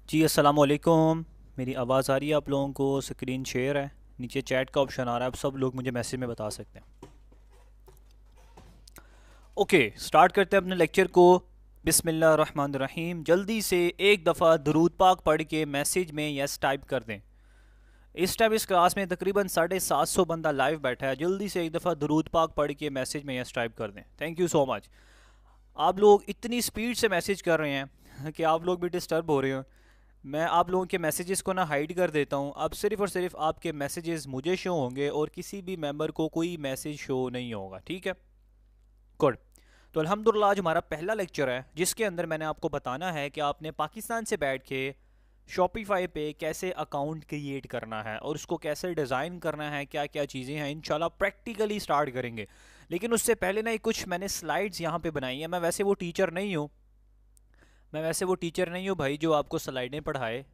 जी अस्सलाम वालेकुम। मेरी आवाज़ आ रही है आप लोगों को? स्क्रीन शेयर है, नीचे चैट का ऑप्शन आ रहा है, आप सब लोग मुझे मैसेज में बता सकते हैं। ओके, स्टार्ट करते हैं अपने लेक्चर को। बिस्मिल्लाह रहमान रहीम। जल्दी से एक दफ़ा दरूद पाक पढ़ के मैसेज में यस टाइप कर दें। इस टाइम इस क्लास में तकरीबन 750 बंदा लाइव बैठा है। जल्दी से एक दफ़ा दरूद पाक पढ़ के मैसेज में यस टाइप कर दें। Thank you so much. आप लोग इतनी स्पीड से मैसेज कर रहे हैं कि आप लोग भी डिस्टर्ब हो रहे हो। मैं आप लोगों के मैसेजेस को ना हाइड कर देता हूँ। अब सिर्फ और सिर्फ आपके मैसेजेस मुझे शो होंगे और किसी भी मेंबर को कोई मैसेज शो नहीं होगा, ठीक है? गुड। तो अल्हम्दुलिल्लाह आज हमारा पहला लेक्चर है जिसके अंदर मैंने आपको बताना है कि आपने पाकिस्तान से बैठ के शॉपिफाई पे कैसे अकाउंट क्रिएट करना है और उसको कैसे डिज़ाइन करना है, क्या क्या चीज़ें हैं, इंशाल्लाह प्रैक्टिकली स्टार्ट करेंगे। लेकिन उससे पहले ना कुछ मैंने स्लाइड्स यहाँ पे बनाई हैं। मैं वैसे वो टीचर नहीं हूँ भाई जो आपको स्लाइडें पढ़ाए।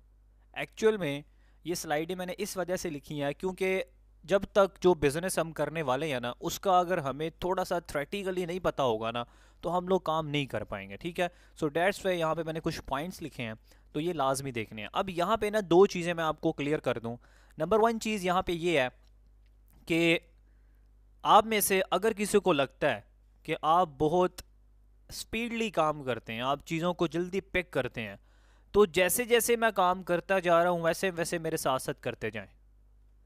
एक्चुअल में ये स्लाइडें मैंने इस वजह से लिखी हैं क्योंकि जब तक जो बिज़नेस हम करने वाले हैं ना उसका अगर हमें थोड़ा सा थ्रेटिकली नहीं पता होगा ना तो हम लोग काम नहीं कर पाएंगे, ठीक है? सो डैट्स वे यहाँ पे मैंने कुछ पॉइंट्स लिखे हैं, तो ये लाजमी देखने हैं। अब यहाँ पे ना दो चीज़ें मैं आपको क्लियर कर दूँ। नंबर वन चीज़ यहाँ पे ये है कि आप में से अगर किसी को लगता है कि आप बहुत स्पीडली काम करते हैं, आप चीज़ों को जल्दी पिक करते हैं, तो जैसे जैसे मैं काम करता जा रहा हूँ वैसे वैसे मेरे साथ साथ करते जाएं।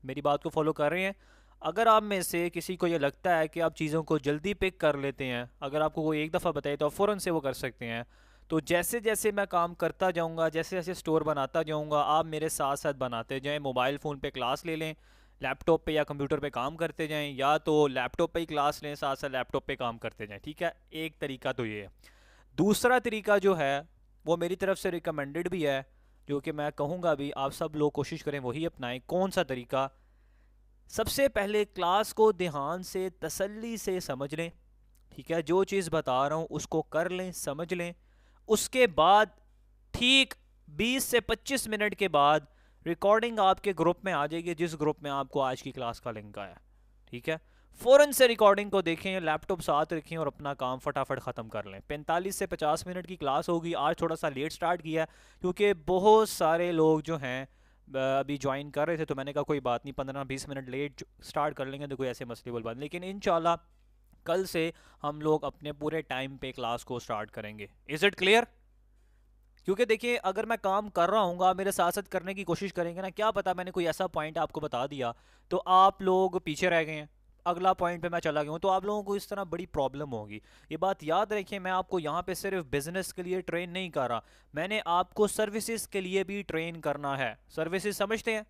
मेरी बात को फॉलो कर रहे हैं? अगर आप में से किसी को ये लगता है कि आप चीज़ों को जल्दी पिक कर लेते हैं, अगर आपको कोई एक दफ़ा बताए तो आप फ़ौरन से वो कर सकते हैं, तो जैसे जैसे मैं काम करता जाऊंगा, जैसे जैसे स्टोर बनाता जाऊंगा, आप मेरे साथ साथ बनाते जाएं। मोबाइल फ़ोन पे क्लास ले लें, लैपटॉप पे या कंप्यूटर पे काम करते जाएं, या तो लैपटॉप पे ही क्लास लें, साथ साथ लैपटॉप पे काम करते जाएं, ठीक है? एक तरीका तो ये है। दूसरा तरीका जो है वो मेरी तरफ से रिकमेंडेड भी है, जो कि मैं कहूँगा भी आप सब लोग कोशिश करें वही अपनाएं। कौन सा तरीका? सबसे पहले क्लास को ध्यान से तसल्ली से समझ लें, ठीक है? जो चीज़ बता रहा हूँ उसको कर लें, समझ लें। उसके बाद ठीक 20 से 25 मिनट के बाद रिकॉर्डिंग आपके ग्रुप में आ जाएगी, जिस ग्रुप में आपको आज की क्लास का लिंक आया, ठीक है? फ़ौरन से रिकॉर्डिंग को देखें, लैपटॉप साथ रखें और अपना काम फटाफट ख़त्म कर लें। 45 से 50 मिनट की क्लास होगी। आज थोड़ा सा लेट स्टार्ट किया क्योंकि बहुत सारे लोग जो हैं अभी ज्वाइन कर रहे थे, तो मैंने कहा कोई बात नहीं, 15-20 मिनट लेट स्टार्ट कर लेंगे तो कोई ऐसे मसले बोल बात। लेकिन इंशाल्लाह कल से हम लोग अपने पूरे टाइम पे क्लास को स्टार्ट करेंगे। Is it clear? क्योंकि देखिए अगर मैं काम कर रहा हूँ, आप मेरे साथ साथ करने की कोशिश करेंगे ना, क्या पता मैंने कोई ऐसा पॉइंट आपको बता दिया तो आप लोग पीछे रह गए हैं, अगला पॉइंट पे मैं चला गया हूँ, तो आप लोगों को इस तरह बड़ी प्रॉब्लम होगी। ये बात याद रखें, मैं आपको यहाँ पे सिर्फ बिजनेस के लिए ट्रेन नहीं कर रहा, मैंने आपको सर्विसेज के लिए भी ट्रेन करना है। सर्विसेज समझते हैं?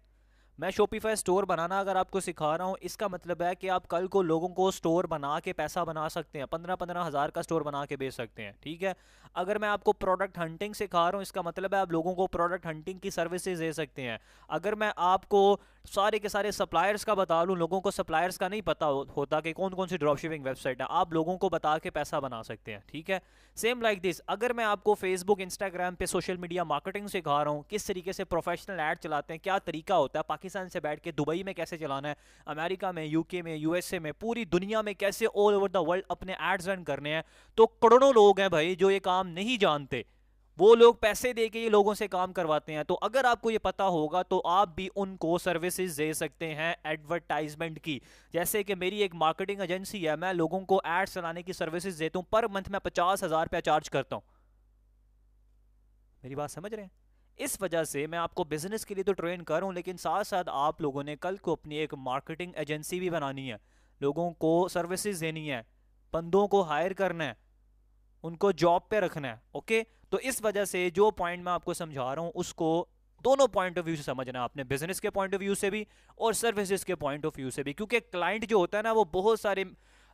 मैं शॉपिफाई स्टोर बनाना अगर आपको सिखा रहा हूँ, इसका मतलब है कि आप कल को लोगों को स्टोर बना के पैसा बना सकते हैं, 15-15 हज़ार का स्टोर बना के बेच सकते हैं, ठीक है? अगर मैं आपको प्रोडक्ट हंटिंग सिखा रहा हूँ, इसका मतलब है आप लोगों को प्रोडक्ट हंटिंग की सर्विसेज दे सकते हैं। अगर मैं आपको सारे के सारे सप्लायर्स का बता लूँ, लोगों को सप्लायर्स का नहीं पता होता कि कौन कौन सी ड्रॉप शिपिंग वेबसाइट है, आप लोगों को बता के पैसा बना सकते हैं, ठीक है? सेम लाइक दिस, अगर मैं आपको फेसबुक इंस्टाग्राम पे सोशल मीडिया मार्केटिंग सिखा रहा हूँ, किस तरीके से प्रोफेशनल ऐड चलाते हैं, क्या तरीका होता है पाकिस्तान से बैठ के दुबई में कैसे चलाना है, अमेरिका में, यूके में, यूएसए में, पूरी दुनिया में कैसे ऑल ओवर द वर्ल्ड अपने एड्स रन करने हैं, तो करोड़ों लोग हैं भाई जो ये काम नहीं जानते। वो लोग पैसे दे के ये लोगों से काम करवाते हैं। तो अगर आपको ये पता होगा तो आप भी उनको सर्विसेज दे सकते हैं एडवर्टाइजमेंट की। जैसे कि मेरी एक मार्केटिंग एजेंसी है, मैं लोगों को एड्स चलाने की सर्विसेज देता हूँ, पर मंथ मैं 50,000 रुपया चार्ज करता हूँ। मेरी बात समझ रहे हैं? इस वजह से मैं आपको बिजनेस के लिए तो ट्रेन कर रहा हूँ, लेकिन साथ साथ आप लोगों ने कल को अपनी एक मार्केटिंग एजेंसी भी बनानी है, लोगों को सर्विसेज देनी है, बंदों को हायर करना है, उनको जॉब पे रखना है। ओके, तो इस वजह से जो पॉइंट मैं आपको समझा रहा हूँ उसको दोनों पॉइंट ऑफ व्यू से समझना है आपने, बिजनेस के पॉइंट ऑफ व्यू से भी और सर्विसेज के पॉइंट ऑफ व्यू से भी। क्योंकि क्लाइंट जो होता है ना वो बहुत सारे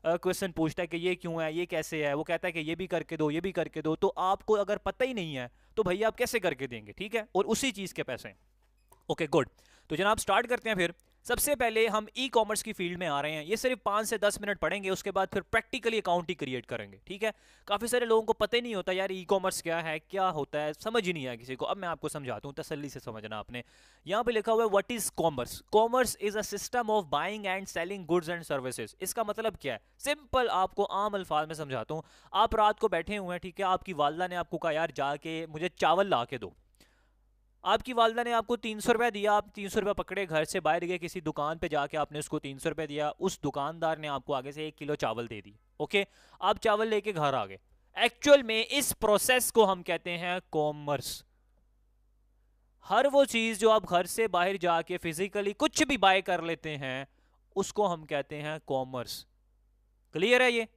क्वेश्चन पूछता है कि ये क्यों है, ये कैसे है, वो कहता है कि ये भी करके दो, ये भी करके दो, तो आपको अगर पता ही नहीं है तो भैया आप कैसे करके देंगे, ठीक है? और उसी चीज़ के पैसे। Okay good. तो जनाब स्टार्ट करते हैं फिर। सबसे पहले हम ई कॉमर्स की फील्ड में आ रहे हैं, ये सिर्फ 5 से 10 मिनट पढ़ेंगे, उसके बाद फिर प्रैक्टिकली अकाउंट ही क्रिएट करेंगे, ठीक है। काफ़ी सारे लोगों को पता ही नहीं होता यार ई कॉमर्स क्या है, क्या होता है, समझ ही नहीं आया किसी को। अब मैं आपको समझाता हूँ, तसल्ली से समझना आपने। यहाँ पे लिखा हुआ है what is commerce. Commerce is a system of buying and selling goods and services. इसका मतलब क्या है, सिंपल आपको आम अल्फाज में समझाता हूँ। आप रात को बैठे हुए हैं, ठीक है, आपकी वालदा ने आपको कहा यार जाके मुझे चावल ला के दो। आपकी वालदा ने आपको 300 रुपया दिया, आप 300 रुपया पकड़े, घर से बाहर गए, किसी दुकान पे जाके आपने उसको 300 रुपया दिया, उस दुकानदार ने आपको आगे से 1 किलो चावल दे दी। ओके, आप चावल लेके घर आ गए। एक्चुअल में इस प्रोसेस को हम कहते हैं कॉमर्स। हर वो चीज जो आप घर से बाहर जाके फिजिकली कुछ भी बाय कर लेते हैं, उसको हम कहते हैं कॉमर्स। क्लियर है ये?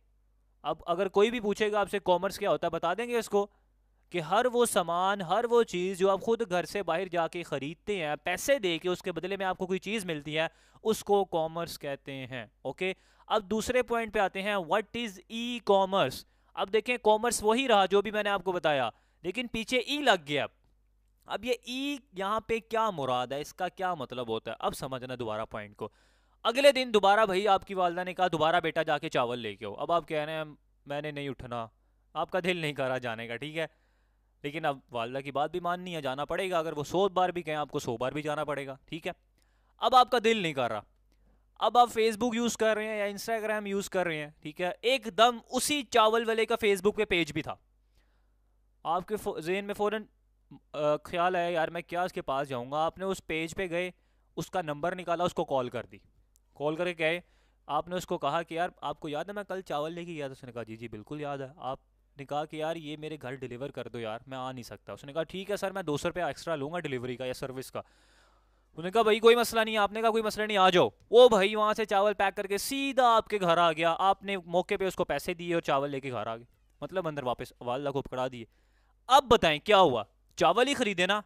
अब अगर कोई भी पूछेगा आपसे कॉमर्स क्या होता है, बता देंगे इसको कि हर वो सामान, हर वो चीज़ जो आप खुद घर से बाहर जाके ख़रीदते हैं, पैसे दे के उसके बदले में आपको कोई चीज़ मिलती है, उसको कॉमर्स कहते हैं। ओके, अब दूसरे पॉइंट पे आते हैं, व्हाट इज़ ई कॉमर्स। अब देखें, कॉमर्स वही रहा जो भी मैंने आपको बताया, लेकिन पीछे ई लग गया। अब ये ई यहाँ पे क्या मुराद है, इसका क्या मतलब होता है, अब समझना दोबारा पॉइंट को। अगले दिन दोबारा भाई आपकी वालदा ने कहा दोबारा बेटा जाके चावल लेके आओ। अब आप कह रहे हैं मैंने नहीं उठना, आपका दिल नहीं कर रहा जाने का, ठीक है, लेकिन अब वालदा की बात भी माननी है, जाना पड़ेगा। अगर वो 100 बार भी कहें आपको 100 बार भी जाना पड़ेगा, ठीक है। अब आपका दिल नहीं कर रहा, अब आप फेसबुक यूज़ कर रहे हैं या इंस्टाग्राम यूज़ कर रहे हैं, ठीक है, एकदम उसी चावल वाले का फेसबुक पे पेज भी था। आपके जहन में फ़ौरन ख्याल आया यार मैं क्या उसके पास जाऊंगा। आपने उस पेज पे गए, उसका नंबर निकाला, उसको कॉल कर दी। कॉल करके गए, आपने उसको कहा कि यार आपको याद है मैं कल चावल लेके गया था। उसने कहा जी जी बिल्कुल याद है। आपने कहा कि यार ये मेरे घर डिलीवर कर दो यार, मैं आ नहीं सकता। उसने कहा ठीक है सर, मैं 200 रुपया एक्स्ट्रा लूँगा डिलीवरी का या सर्विस का। उसने कहा भाई कोई मसला नहीं। आपने कहा कोई मसला नहीं, आ जाओ। वो भाई वहाँ से चावल पैक करके सीधा आपके घर आ गया। आपने मौके पे उसको पैसे दिए और चावल लेके घर आ गए, मतलब अंदर वापस वालदा को पकड़ा दिए। अब बताएं क्या हुआ, चावल ही खरीदे ना,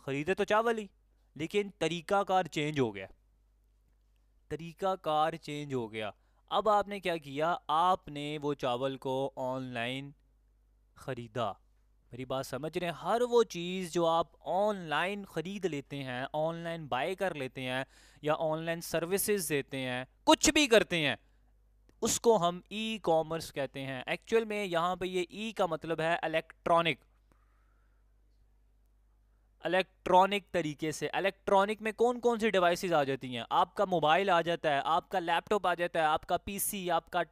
खरीदे तो चावल ही, लेकिन तरीकाकार चेंज हो गया। तरीकाकार चेंज हो गया। अब आपने क्या किया, आपने वो चावल को ऑनलाइन ख़रीदा। मेरी बात समझ रहे हैं? हर वो चीज़ जो आप ऑनलाइन ख़रीद लेते हैं, ऑनलाइन बाय कर लेते हैं या ऑनलाइन सर्विसेज देते हैं, कुछ भी करते हैं, उसको हम ई कॉमर्स कहते हैं। एक्चुअल में यहाँ पे ये ई का मतलब है इलेक्ट्रॉनिक। इलेक्ट्रॉनिक तरीके से, इलेक्ट्रॉनिक में कौन कौन सी डिवाइसेस आ जाती हैं? आपका मोबाइल आ जाता है, आपका लैपटॉप आ जाता है, आपका पीसी, आपका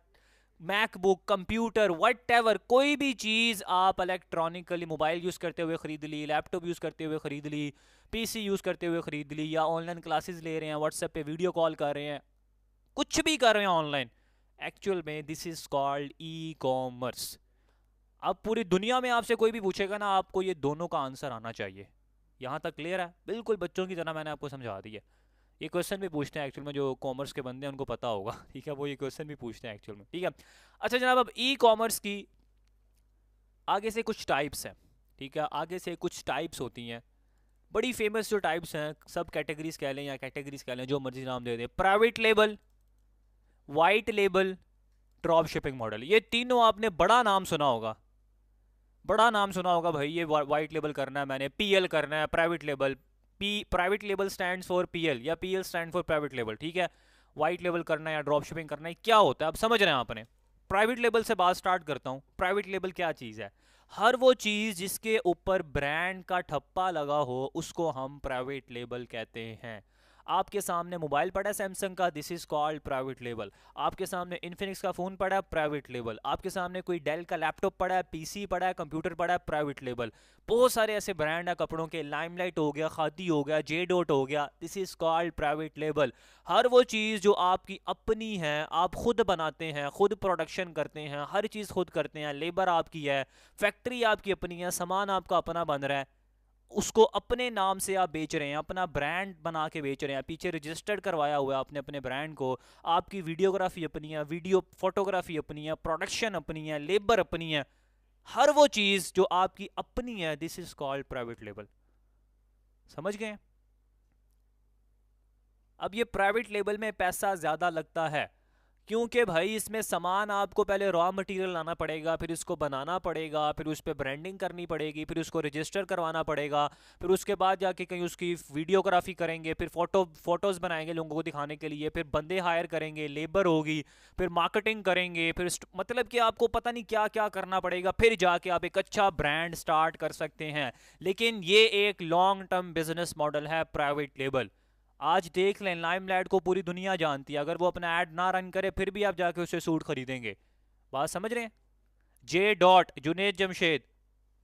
मैकबुक, कंप्यूटर, व्हाटएवर, कोई भी चीज़ आप इलेक्ट्रॉनिकली मोबाइल यूज़ करते हुए ख़रीद ली, लैपटॉप यूज़ करते हुए ख़रीद ली, पीसी यूज़ करते हुए ख़रीद ली, या ऑनलाइन क्लासेस ले रहे हैं, व्हाट्सएप पे वीडियो कॉल कर रहे हैं, कुछ भी कर रहे हैं ऑनलाइन, एक्चुअल में this is called e commerce. अब पूरी दुनिया में आपसे कोई भी पूछेगा ना, आपको ये दोनों का आंसर आना चाहिए। यहाँ तक क्लियर है? बिल्कुल बच्चों की तरह मैंने आपको समझा दी है। ये क्वेश्चन भी पूछते हैं एक्चुअल में, जो कॉमर्स के बंदे हैं उनको पता होगा, ठीक है, वो ये क्वेश्चन भी पूछते हैं एक्चुअल में, ठीक है। अच्छा जनाब, अब ई कॉमर्स की आगे से कुछ टाइप्स हैं, ठीक है, आगे से कुछ टाइप्स होती हैं, बड़ी फेमस जो टाइप्स हैं, सब कैटेगरीज कह लें या कैटेगरीज कह लें, जो मर्जी नाम दे दें। Private label, white label, drop shipping model, ये तीनों आपने बड़ा नाम सुना होगा, बड़ा नाम सुना होगा भाई। ये वाइट लेबल करना है मैंने, पीएल करना है, private label, private label stands for PL या PL stand for private label, ठीक है। वाइट लेबल करना है या ड्रॉप शिपिंग करना है, क्या होता है अब समझ रहे हैं आपने। प्राइवेट लेबल से बात स्टार्ट करता हूँ। प्राइवेट लेबल क्या चीज़ है? हर वो चीज़ जिसके ऊपर ब्रांड का ठप्पा लगा हो, उसको हम प्राइवेट लेबल कहते हैं। आपके सामने मोबाइल पड़ा है सैमसंग का, this is called private label. आपके सामने इन्फिनिक्स का फ़ोन पड़ा है, प्राइवेट लेबल। आपके सामने कोई डेल का लैपटॉप पड़ा है, पीसी पड़ा है, कंप्यूटर पड़ा है, प्राइवेट लेबल। बहुत सारे ऐसे ब्रांड है कपड़ों के, लाइमलाइट हो गया, खादी हो गया, जे डॉट हो गया, this is called private label. हर वो चीज़ जो आपकी अपनी है, आप खुद बनाते हैं, खुद प्रोडक्शन करते हैं, हर चीज़ खुद करते हैं, लेबर आपकी है, फैक्ट्री आपकी अपनी है, सामान आपका अपना बन रहा है, उसको अपने नाम से आप बेच रहे हैं, अपना ब्रांड बना के बेच रहे हैं, पीछे रजिस्टर्ड करवाया हुआ है आपने अपने ब्रांड को। आपकी वीडियोग्राफी अपनी है, वीडियो फोटोग्राफी अपनी है, प्रोडक्शन अपनी है, लेबर अपनी है, हर वो चीज़ जो आपकी अपनी है, this is called private label. समझ गए? अब ये प्राइवेट लेबल में पैसा ज़्यादा लगता है, क्योंकि भाई इसमें सामान आपको पहले रॉ मटेरियल लाना पड़ेगा, फिर इसको बनाना पड़ेगा, फिर उस पर ब्रांडिंग करनी पड़ेगी, फिर उसको रजिस्टर करवाना पड़ेगा, फिर उसके बाद जाके कहीं उसकी वीडियोग्राफी करेंगे, फिर फोटोज़ बनाएंगे लोगों को दिखाने के लिए, फिर बंदे हायर करेंगे, लेबर होगी, फिर मार्केटिंग करेंगे, फिर मतलब कि आपको पता नहीं क्या क्या करना पड़ेगा, फिर जाके आप एक अच्छा ब्रांड स्टार्ट कर सकते हैं। लेकिन ये एक लॉन्ग टर्म बिजनेस मॉडल है प्राइवेट लेबल। आज देख लें, लाइमलाइट को पूरी दुनिया जानती है, अगर वो अपना ऐड ना रन करे फिर भी आप जाके उससे सूट खरीदेंगे। बात समझ रहे हैं? J dot Junaid Jamshed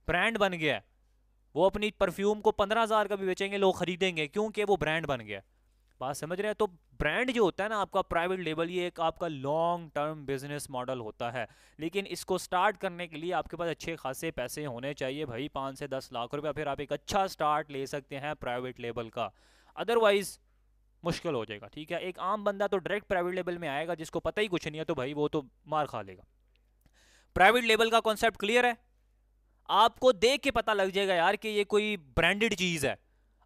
brand बन गया है। वो अपनी परफ्यूम को 15,000 का भी बेचेंगे, लोग खरीदेंगे क्योंकि वो ब्रांड बन गया। बात समझ रहे हैं? तो ब्रांड जो होता है ना आपका प्राइवेट लेबल, ये एक आपका लॉन्ग टर्म बिजनेस मॉडल होता है। लेकिन इसको स्टार्ट करने के लिए आपके पास अच्छे खासे पैसे होने चाहिए भाई, 5 से 10 लाख रुपया, फिर आप एक अच्छा स्टार्ट ले सकते हैं प्राइवेट लेबल का। अदरवाइज मुश्किल हो जाएगा। ठीक है, एक आम बंदा तो डायरेक्ट प्राइवेट लेवल में आएगा जिसको पता ही कुछ नहीं है, तो भाई वो तो मार खा लेगा। प्राइवेट लेवल का कॉन्सेप्ट क्लियर है? आपको देख के पता लग जाएगा यार कि ये कोई ब्रांडेड चीज है।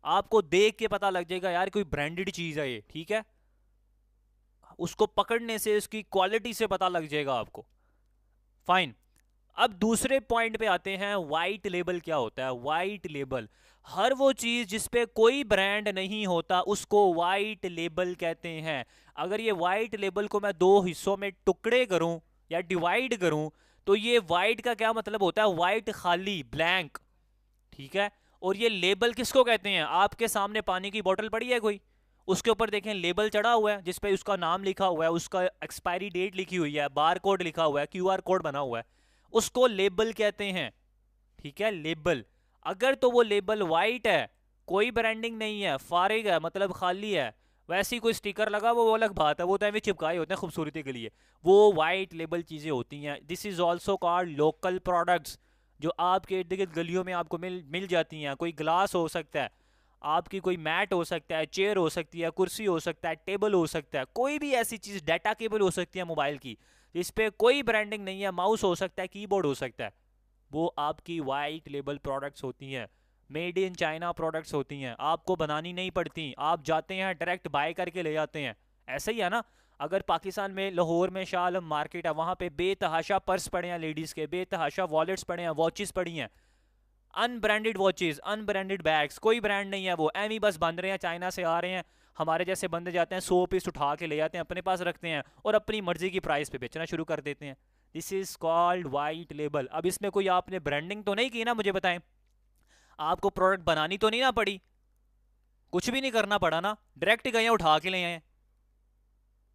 आपको देख के पता लग जाएगा यार कोई ब्रांडेड चीज है ये। ठीक है, उसको पकड़ने से उसकी क्वालिटी से पता लग जाएगा आपको। फाइन। अब दूसरे पॉइंट पे आते हैं, वाइट लेबल क्या होता है? वाइट लेबल, हर वो चीज जिसपे कोई ब्रांड नहीं होता उसको वाइट लेबल कहते हैं। अगर ये वाइट लेबल को मैं दो हिस्सों में टुकड़े करूं या डिवाइड करूं, तो ये वाइट का क्या मतलब होता है? वाइट, खाली, ब्लैंक। ठीक है, और ये लेबल किसको कहते हैं? आपके सामने पानी की बोतल पड़ी है कोई, उसके ऊपर देखें लेबल चढ़ा हुआ है जिसपे उसका नाम लिखा हुआ है, उसका एक्सपायरी डेट लिखी हुई है, बार कोड लिखा हुआ है, क्यूआर कोड बना हुआ है, उसको लेबल कहते हैं। ठीक है, लेबल। अगर तो वो लेबल वाइट है, कोई ब्रांडिंग नहीं है, फारिग है, मतलब खाली है, वैसी कोई स्टिकर लगा वो अलग बात है, वो तो हमें चिपकाए होते हैं खूबसूरती के लिए, वो वाइट लेबल चीज़ें होती हैं। This is also called local products, जो आपके इर्द गिर्द गलियों में आपको मिल मिल जाती हैं। कोई ग्लास हो सकता है, आपकी कोई मैट हो सकता है, चेयर हो सकती है, कुर्सी हो सकता है, टेबल हो सकता है, कोई भी ऐसी चीज़, डाटा केबल हो सकती है मोबाइल की, इस पर कोई ब्रांडिंग नहीं है, माउस हो सकता है, कीबोर्ड हो सकता है, वो आपकी वाइट लेबल प्रोडक्ट्स होती हैं। मेड इन चाइना प्रोडक्ट्स होती हैं, आपको बनानी नहीं पड़ती, आप जाते हैं डायरेक्ट बाय करके ले जाते हैं। ऐसा ही है ना? अगर पाकिस्तान में लाहौर में शाह आलम मार्केट है, वहाँ पे बेतहाशा पर्स पड़े हैं लेडीज़ के, बेतहाशा वॉलेट्स पड़े हैं, वॉचेस पड़ी हैं, अनब्रांडेड वॉचेस, अनब्रांडेड बैग्स, कोई ब्रांड नहीं है, वो एम ही बस बन रहे हैं, चाइना से आ रहे हैं। हमारे जैसे बंदे जाते हैं 100 पीस उठा के ले जाते हैं, अपने पास रखते हैं और अपनी मर्जी की प्राइस पे बेचना शुरू कर देते हैं। This is called white label. अब इसमें कोई आपने ब्रांडिंग तो नहीं की ना, मुझे बताएं? आपको प्रोडक्ट बनानी तो नहीं ना पड़ी, कुछ भी नहीं करना पड़ा ना, डायरेक्ट गए उठा के ले आए।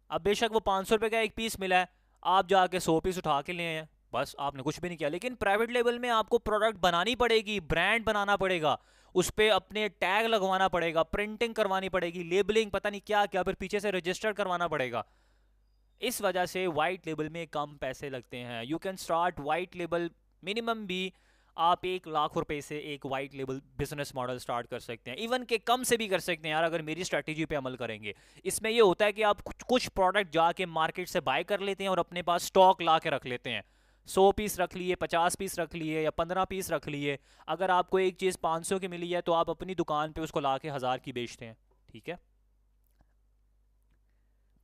अब बेशक वो 500 रुपये का एक पीस मिला है, आप जाके 100 पीस उठा के ले आए, बस आपने कुछ भी नहीं किया। लेकिन प्राइवेट लेवल में आपको प्रोडक्ट बनानी पड़ेगी, ब्रांड बनाना पड़ेगा, उस पर अपने टैग लगवाना पड़ेगा, प्रिंटिंग करवानी पड़ेगी, लेबलिंग, पता नहीं क्या क्या, फिर पीछे से रजिस्टर करवाना पड़ेगा। इस वजह से वाइट लेबल में कम पैसे लगते हैं। You can start white label, minimum भी आप 1 लाख रुपए से एक white label business model start कर सकते हैं, इवन के कम से भी कर सकते हैं यार, अगर मेरी स्ट्रैटेजी पे अमल करेंगे। इसमें ये होता है कि आप कुछ प्रोडक्ट जाके मार्केट से बाय कर लेते हैं और अपने पास स्टॉक ला के रख लेते हैं। 100 पीस रख लिए, 50 पीस रख लिए, या 15 पीस रख लिए। अगर आपको एक चीज़ 500 की मिली है तो आप अपनी दुकान पे उसको ला के 1000 की बेचते हैं। ठीक है,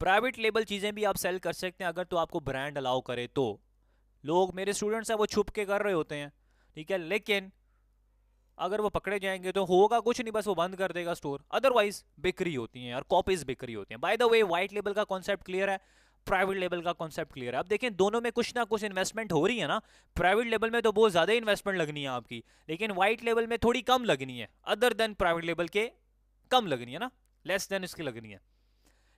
प्राइवेट लेबल चीज़ें भी आप सेल कर सकते हैं अगर तो आपको ब्रांड अलाउ करे तो। लोग, मेरे स्टूडेंट्स हैं, वो छुप के कर रहे होते हैं। ठीक है, लेकिन अगर वो पकड़े जाएंगे तो होगा कुछ नहीं, बस वो बंद कर देगा स्टोर। अदरवाइज बिक्री होती है यार, कॉपीज बिक्री होती हैं। By the way, white label का कॉन्सेप्ट क्लियर है, प्राइवेट लेबल का कॉन्सेप्ट क्लियर है। अब देखें, दोनों में कुछ ना कुछ इन्वेस्टमेंट हो रही है ना। प्राइवेट लेवल में तो बहुत ज़्यादा इन्वेस्टमेंट लगनी है आपकी, लेकिन वाइट लेवल में थोड़ी कम लगनी है, अदर देन प्राइवेट लेवल के कम लगनी है ना, लेस देन इसकी लगनी है।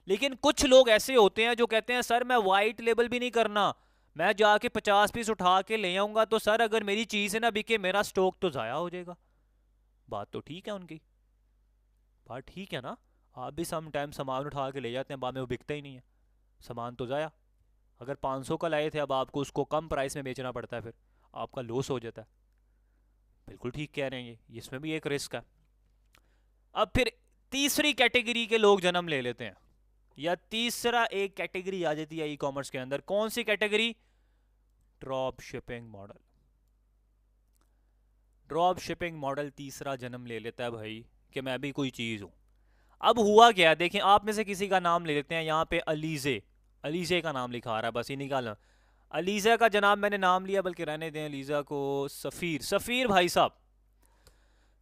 लेकिन कुछ लोग ऐसे होते हैं जो कहते हैं सर मैं वाइट लेबल भी नहीं करना, मैं जाके 50 पीस उठा के ले आऊंगा, तो सर अगर मेरी चीज़ है ना बिके, मेरा स्टॉक तो ज़ाया हो जाएगा। बात तो ठीक है उनकी, बात ठीक है ना। आप भी सम टाइम सामान उठा के ले जाते हैं, बाद में वो बिकता ही नहीं है, सामान तो ज़ाया। अगर 500 का लाए थे, अब आपको उसको कम प्राइस में बेचना पड़ता है, फिर आपका लॉस हो जाता है। बिल्कुल ठीक कह रहे हैं, ये इसमें भी एक रिस्क है। अब फिर तीसरी कैटेगरी के लोग जन्म ले लेते हैं, या तीसरा एक कैटेगरी आ जाती है ई कॉमर्स के अंदर। कौन सी category? Drop shipping model. Drop shipping model तीसरा जन्म ले लेता है भाई, कि मैं भी कोई चीज़ हूँ। अब हुआ क्या, देखें, आप में से किसी का नाम ले लेते हैं यहाँ पे, अलीजे। अलीज़ा का नाम लिखा आ रहा है, बस ये निकालना। अलीज़ा का जनाब मैंने नाम लिया, बल्कि रहने दें अलीज़ा को। सफ़ीर, सफ़ीर भाई साहब,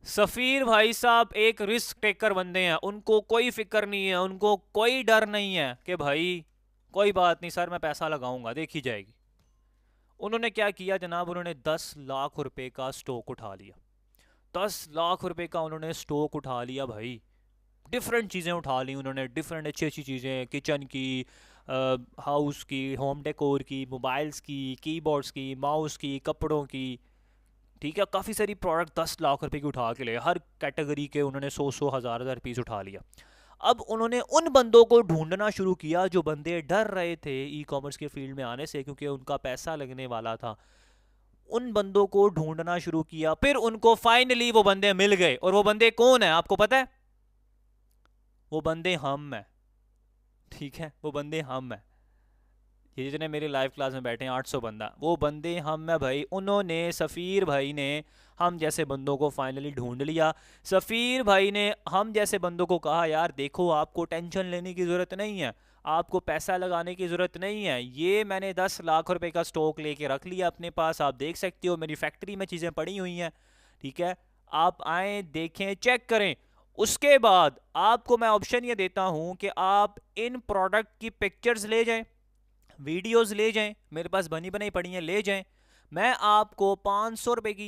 सफ़ीर भाई साहब एक रिस्क टेकर बंदे हैं, उनको कोई फिक्र नहीं है, उनको कोई डर नहीं है कि भाई कोई बात नहीं सर मैं पैसा लगाऊंगा देखी जाएगी। उन्होंने क्या किया जनाब, उन्होंने 10 लाख रुपए का स्टॉक उठा लिया। 10 लाख रुपए का उन्होंने स्टॉक उठा लिया भाई। डिफरेंट चीज़ें उठा ली उन्होंने, डिफरेंट अच्छी अच्छी चीज़ें, किचन की, हाउस की, होम डेकोर की, मोबाइल्स की, कीबोर्ड्स की, माउस की, कपड़ों की। ठीक है, काफ़ी सारी प्रोडक्ट 10 लाख रुपए की उठा के ले, हर कैटेगरी के उन्होंने 100 100 हज़ार हज़ार पीस उठा लिया। अब उन्होंने उन बंदों को ढूंढना शुरू किया जो बंदे डर रहे थे ई कॉमर्स के फील्ड में आने से, क्योंकि उनका पैसा लगने वाला था। उन बंदों को ढूंढना शुरू किया, फिर उनको फाइनली वो बंदे मिल गए। और वो बंदे कौन है आपको पता है? वो बंदे हम हैं। ठीक है, वो बंदे हम हैं। ये जितने मेरे लाइव क्लास में बैठे हैं 800 बंदा, वो बंदे हम हैं भाई। उन्होंने, सफ़ीर भाई ने हम जैसे बंदों को फाइनली ढूंढ लिया। सफ़ीर भाई ने हम जैसे बंदों को कहा यार देखो आपको टेंशन लेने की ज़रूरत नहीं है, आपको पैसा लगाने की ज़रूरत नहीं है, ये मैंने 10 लाख रुपए का स्टॉक लेके रख लिया अपने पास, आप देख सकते हो मेरी फैक्ट्री में चीज़ें पड़ी हुई हैं। ठीक है, आप आएँ देखें चेक करें। उसके बाद आपको मैं ऑप्शन ये देता हूँ कि आप इन प्रोडक्ट की पिक्चर्स ले जाएं, वीडियोस ले जाएं, मेरे पास बनी बनाई पड़ी हैं, ले जाएं। मैं आपको 500 रुपये की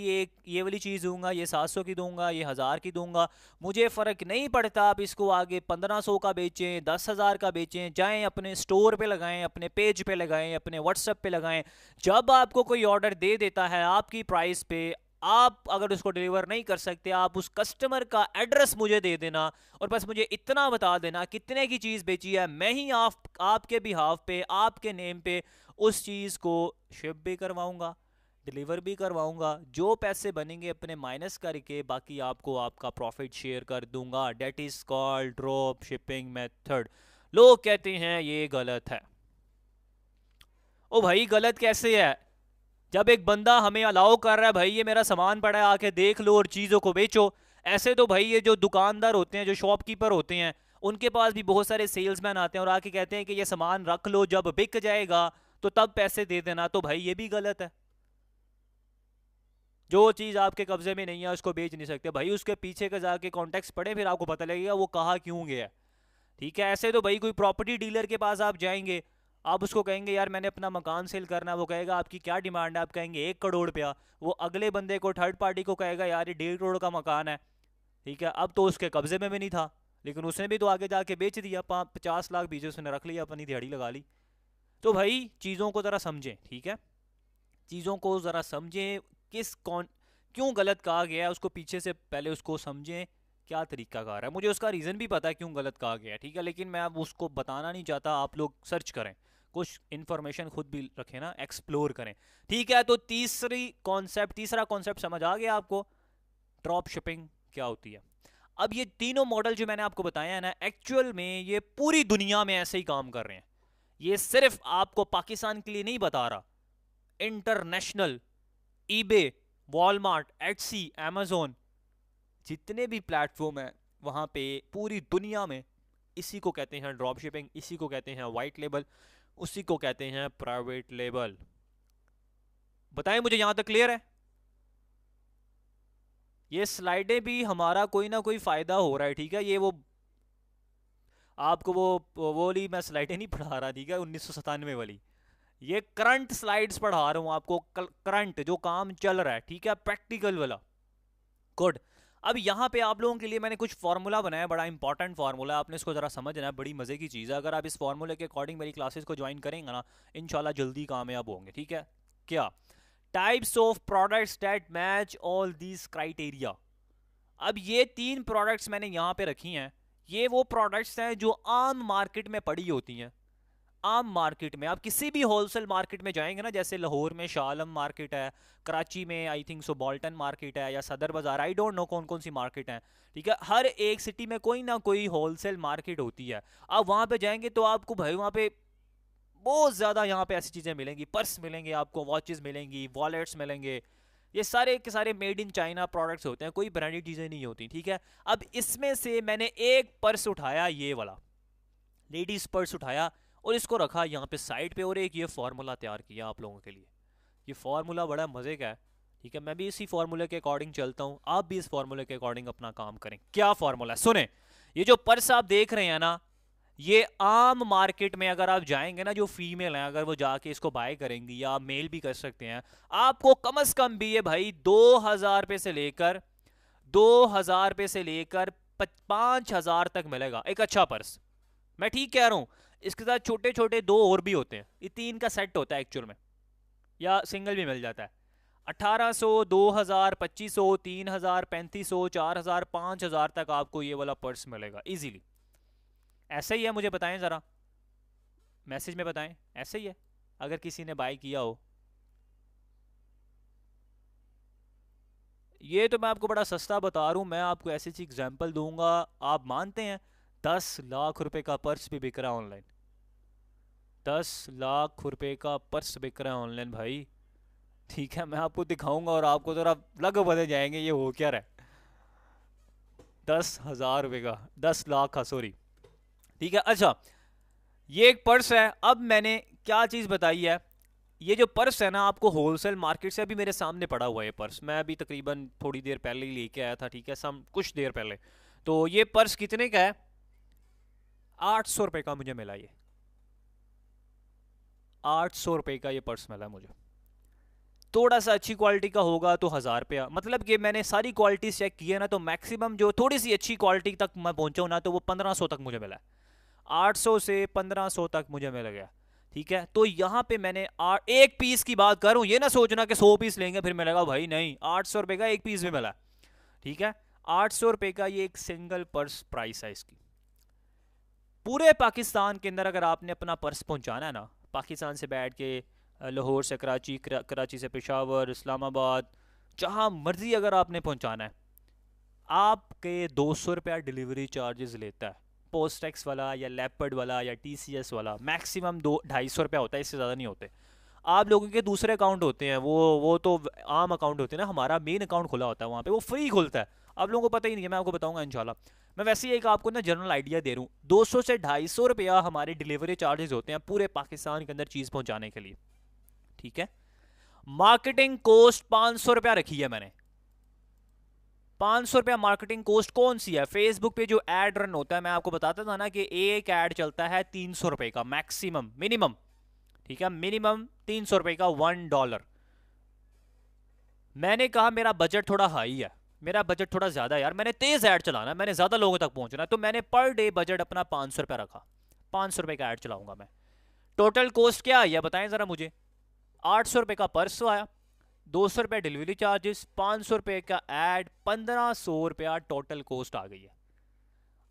ये वाली चीज़ दूंगा, ये 700 की दूंगा, ये 1000 की दूंगा, मुझे फ़र्क नहीं पड़ता। आप इसको आगे 1500 का बेचें, 10,000 का बेचें, जाएं अपने स्टोर पे लगाएं, अपने पेज पे लगाएं, अपने व्हाट्सएप पे लगाएं। जब आपको कोई ऑर्डर दे देता है आपकी प्राइस पे, आप अगर उसको डिलीवर नहीं कर सकते, आप उस कस्टमर का एड्रेस मुझे दे देना और बस मुझे इतना बता देना कितने की चीज़ बेची है। मैं ही आपके बिहाफ पे, आपके नेम पे उस चीज़ को शिप भी करवाऊंगा, डिलीवर भी करवाऊंगा। जो पैसे बनेंगे अपने माइनस करके बाकी आपको आपका प्रॉफिट शेयर कर दूंगा। That is called drop shipping method. लोग कहते हैं ये गलत है। ओ भाई गलत कैसे है? जब एक बंदा हमें अलाउ कर रहा है भाई ये मेरा सामान पड़ा है आके देख लो और चीज़ों को बेचो। ऐसे तो भाई ये जो दुकानदार होते हैं, जो शॉपकीपर होते हैं, उनके पास भी बहुत सारे सेल्समैन आते हैं और आके कहते हैं कि ये सामान रख लो, जब बिक जाएगा तो तब पैसे दे देना। तो भाई ये भी गलत है। जो चीज़ आपके कब्जे में नहीं है उसको बेच नहीं सकते भाई, उसके पीछे का जाके कॉन्टेक्स्ट पढ़े फिर आपको पता लगेगा वो कहाँ क्यों गया। ठीक है, ऐसे तो भाई कोई प्रॉपर्टी डीलर के पास आप जाएंगे, आप उसको कहेंगे यार मैंने अपना मकान सेल करना है, वो कहेगा आपकी क्या डिमांड है, आप कहेंगे 1 करोड़ रुपया। वो अगले बंदे को, थर्ड पार्टी को कहेगा यार ये 1.5 करोड़ का मकान है। ठीक है, अब तो उसके कब्जे में भी नहीं था, लेकिन उसने भी तो आगे जाके बेच दिया, 50 लाख बीच उसने रख लिया, अपनी दिहाड़ी लगा ली। तो भाई चीज़ों को ज़रा समझें। ठीक है, चीज़ों को ज़रा समझें, किस कौन क्यों गलत कहा गया है उसको पीछे से पहले उसको समझें, क्या तरीका कार है। मुझे उसका रीज़न भी पता है क्यों गलत कहा गया है, ठीक है, लेकिन मैं अब उसको बताना नहीं चाहता। आप लोग सर्च करें, कुछ इन्फॉर्मेशन खुद भी रखें ना, एक्सप्लोर करें। ठीक है, तो तीसरा कॉन्सेप्ट समझ आ गया आपको, ड्रॉप शिपिंग क्या होती है। अब ये तीनों मॉडल जो मैंने आपको बताया है ना, एक्चुअल में ये पूरी दुनिया में ऐसे ही काम कर रहे हैं। ये सिर्फ आपको पाकिस्तान के लिए नहीं बता रहा, international, eBay, Walmart, Etsy, Amazon, जितने भी प्लेटफॉर्म हैं वहाँ पे पूरी दुनिया में इसी को कहते हैं ड्रॉप शिपिंग, इसी को कहते हैं वाइट लेबल, उसी को कहते हैं प्राइवेट लेबल। बताएं मुझे यहाँ तक क्लियर है? ये स्लाइडें भी हमारा कोई ना कोई फ़ायदा हो रहा है। ठीक है, ये वो आपको वो वाली मैं स्लाइडें नहीं पढ़ा रहा, ठीक है, 1997 वाली। ये करंट स्लाइड्स पढ़ा रहा हूँ आपको, करंट जो काम चल रहा है। ठीक है, प्रैक्टिकल वाला। गुड। अब यहाँ पे आप लोगों के लिए मैंने कुछ फार्मूला बनाया, बड़ा इंपॉर्टेंट फार्मूला, आपने इसको ज़रा समझना है, बड़ी मज़े की चीज़ है। अगर आप इस फार्मूले के अकॉर्डिंग मेरी क्लासेस को ज्वाइन करेंगे ना, इंशाल्लाह जल्दी कामयाब होंगे। ठीक है, क्या? Types of products that match all these criteria. अब ये 3 प्रोडक्ट्स मैंने यहाँ पे रखी हैं, ये वो प्रोडक्ट्स हैं जो आम मार्केट में पड़ी होती हैं। आम मार्केट में, आप किसी भी होलसेल मार्केट में जाएंगे ना, जैसे लाहौर में शाह आलम मार्केट है, कराची में I think so Bolton market है, या सदर बाज़ार, आई डोंट नो कौन कौन सी मार्केट है। ठीक है, हर एक सिटी में कोई ना कोई होलसेल मार्केट होती है। आप वहाँ पे जाएंगे तो आपको भाई वहाँ पे बहुत ज़्यादा यहाँ पे ऐसी चीज़ें मिलेंगी, पर्स मिलेंगे आपको, वॉचेस मिलेंगी, वॉलेट्स मिलेंगे। ये सारे के सारे मेड इन चाइना प्रोडक्ट्स होते हैं, कोई ब्रांडेड चीज़ें नहीं होती। ठीक है, अब इसमें से मैंने एक पर्स उठाया, ये वाला लेडीज़ पर्स उठाया, और इसको रखा यहाँ पे साइड पे और एक ये फार्मूला तैयार किया आप लोगों के लिए। ये फार्मूला बड़ा मज़े का है, ठीक है। मैं भी इसी फार्मूले के अकॉर्डिंग चलता हूँ, आप भी इस फार्मूले के अकॉर्डिंग अपना काम करें। क्या फार्मूला है सुने। ये जो पर्स आप देख रहे हैं ना, ये आम मार्केट में अगर आप जाएंगे ना, जो फीमेल हैं अगर वो जाके इसको बाय करेंगी, या आप मेल भी कर सकते हैं, आपको कम से कम भी ये भाई 2,000 रुपये से लेकर 5,000 तक मिलेगा एक अच्छा पर्स। मैं ठीक कह रहा हूँ। इसके साथ छोटे छोटे दो और भी होते हैं, ये 3 का सेट होता है एक्चुअल में, या सिंगल भी मिल जाता है। 1,800, 2,000, 2,500, 3,000, 3,500, 4,000, 5,000 तक आपको ये वाला पर्स मिलेगा इजीली। ऐसा ही है, मुझे बताएं ज़रा, मैसेज में बताएं ऐसे ही है अगर किसी ने बाय किया हो। ये तो मैं आपको बड़ा सस्ता बता रहा हूँ, मैं आपको ऐसी सी एग्जांपल दूंगा। आप मानते हैं 10 लाख रुपए का पर्स भी बिक रहा है ऑनलाइन। 10 लाख रुपए का पर्स बिक रहा है ऑनलाइन भाई, ठीक है। मैं आपको दिखाऊंगा और आपको जरा लग बदल जाएंगे ये हो क्या रहा है। 10,000 रुपये का, 10 लाख का, सॉरी, ठीक है। अच्छा, ये एक पर्स है। अब मैंने क्या चीज़ बताई है, ये जो पर्स है ना, आपको होलसेल मार्केट से अभी मेरे सामने पड़ा हुआ है ये पर्स, मैं अभी तकरीबन थोड़ी देर पहले ही लेके आया था, ठीक है, कुछ देर पहले। तो ये पर्स कितने का है, 800 रुपये का मुझे मिला। ये 800 रुपये का ये पर्स मिला मुझे। थोड़ा सा अच्छी क्वालिटी का होगा तो 1,000 रुपया, मतलब कि मैंने सारी क्वालिटी चेक की है ना, तो मैक्सिमम जो थोड़ी सी अच्छी क्वालिटी तक मैं पहुंचा हूं ना, तो वो 1,500 तक मुझे मिला है। 800 से 1,500 तक मुझे मिल गया, ठीक है। तो यहाँ पे मैंने एक पीस की बात करूँ, ये ना सोचना कि 100 पीस लेंगे फिर मिलेगा, भाई नहीं, 800 रुपये का एक पीस भी मिला, ठीक है। 800 रुपये का ये एक सिंगल पर्स प्राइस है इसकी। पूरे पाकिस्तान के अंदर अगर आपने अपना पर्स पहुंचाना है ना, पाकिस्तान से बैठ के लाहौर से कराची, कराची से पेशावर, इस्लामाबाद, जहाँ मर्जी अगर आपने पहुंचाना है, आपके 200 रुपया डिलीवरी चार्जेस लेता है। पोस्ट टैक्स वाला या लेपर्ड वाला या TCS वाला मैक्सिमम 200-250 रुपया होता है, इससे ज़्यादा नहीं होते। आप लोगों के दूसरे अकाउंट होते हैं, वो तो आम अकाउंट होते हैं ना, हमारा मेन अकाउंट खुला होता है वहाँ पे, वो फ्री खुलता है। आप लोगों को पता ही नहीं है, मैं आपको बताऊंगा इंशाल्लाह। मैं वैसे ही एक आपको ना जनरल आइडिया दे रहा हूँ, 200 से 250 रुपया हमारे डिलीवरी चार्जेस होते हैं पूरे पाकिस्तान के अंदर चीज़ पहुँचाने के लिए, ठीक है। मार्केटिंग कोस्ट 500 रुपया रखी है मैंने। 500 रुपया मार्केटिंग कोस्ट कौन सी है, फेसबुक पे जो एड रन होता है, मैं आपको बताता था ना कि एक एड चलता है 300 रुपये का मैक्सिमम, मिनिमम, ठीक है, मिनिमम 300 रुपये का, $1। मैंने कहा मेरा बजट थोड़ा हाई है, मेरा बजट थोड़ा ज़्यादा है यार, मैंने तेज़ ऐड चलाना है, मैंने ज़्यादा लोगों तक पहुंचना है, तो मैंने पर डे बजट अपना 500 रुपया रखा। 500 रुपये का ऐड चलाऊंगा मैं। टोटल कॉस्ट क्या आई है बताएं ज़रा मुझे। 800 रुपये का पर्स आया, 200 रुपये डिलीवरी चार्जेस, 500 रुपये का ऐड, 1,500 रुपया टोटल कॉस्ट आ गई है।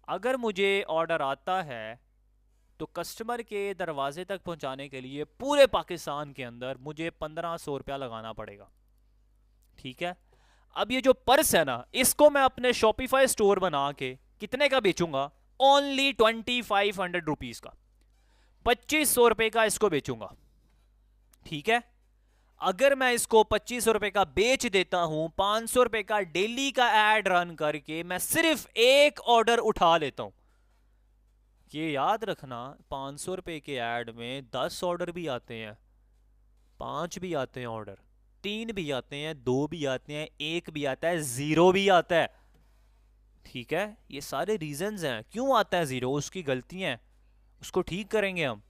अगर मुझे ऑर्डर आता है तो कस्टमर के दरवाजे तक पहुंचाने के लिए पूरे पाकिस्तान के अंदर मुझे 1,500 रुपया लगाना पड़ेगा, ठीक है। अब ये जो पर्स है ना, इसको मैं अपने शॉपिफाई स्टोर बना के कितने का बेचूंगा, ओनली 2,500 रुपीज का, 2,500 रुपये का इसको बेचूंगा, ठीक है। अगर मैं इसको 2,500 रुपये का बेच देता हूं, 500 रुपये का डेली का एड रन करके मैं सिर्फ एक ऑर्डर उठा लेता हूं। ये याद रखना, 500 रुपये के ऐड में 10 ऑर्डर भी आते हैं, 5 भी आते हैं ऑर्डर, 3 भी आते हैं, 2 भी आते हैं, 1 भी आता है, 0 भी आता है, ठीक है। ये सारे रीजंस हैं क्यों आता है 0, उसकी गलतियां हैं, उसको ठीक करेंगे हम।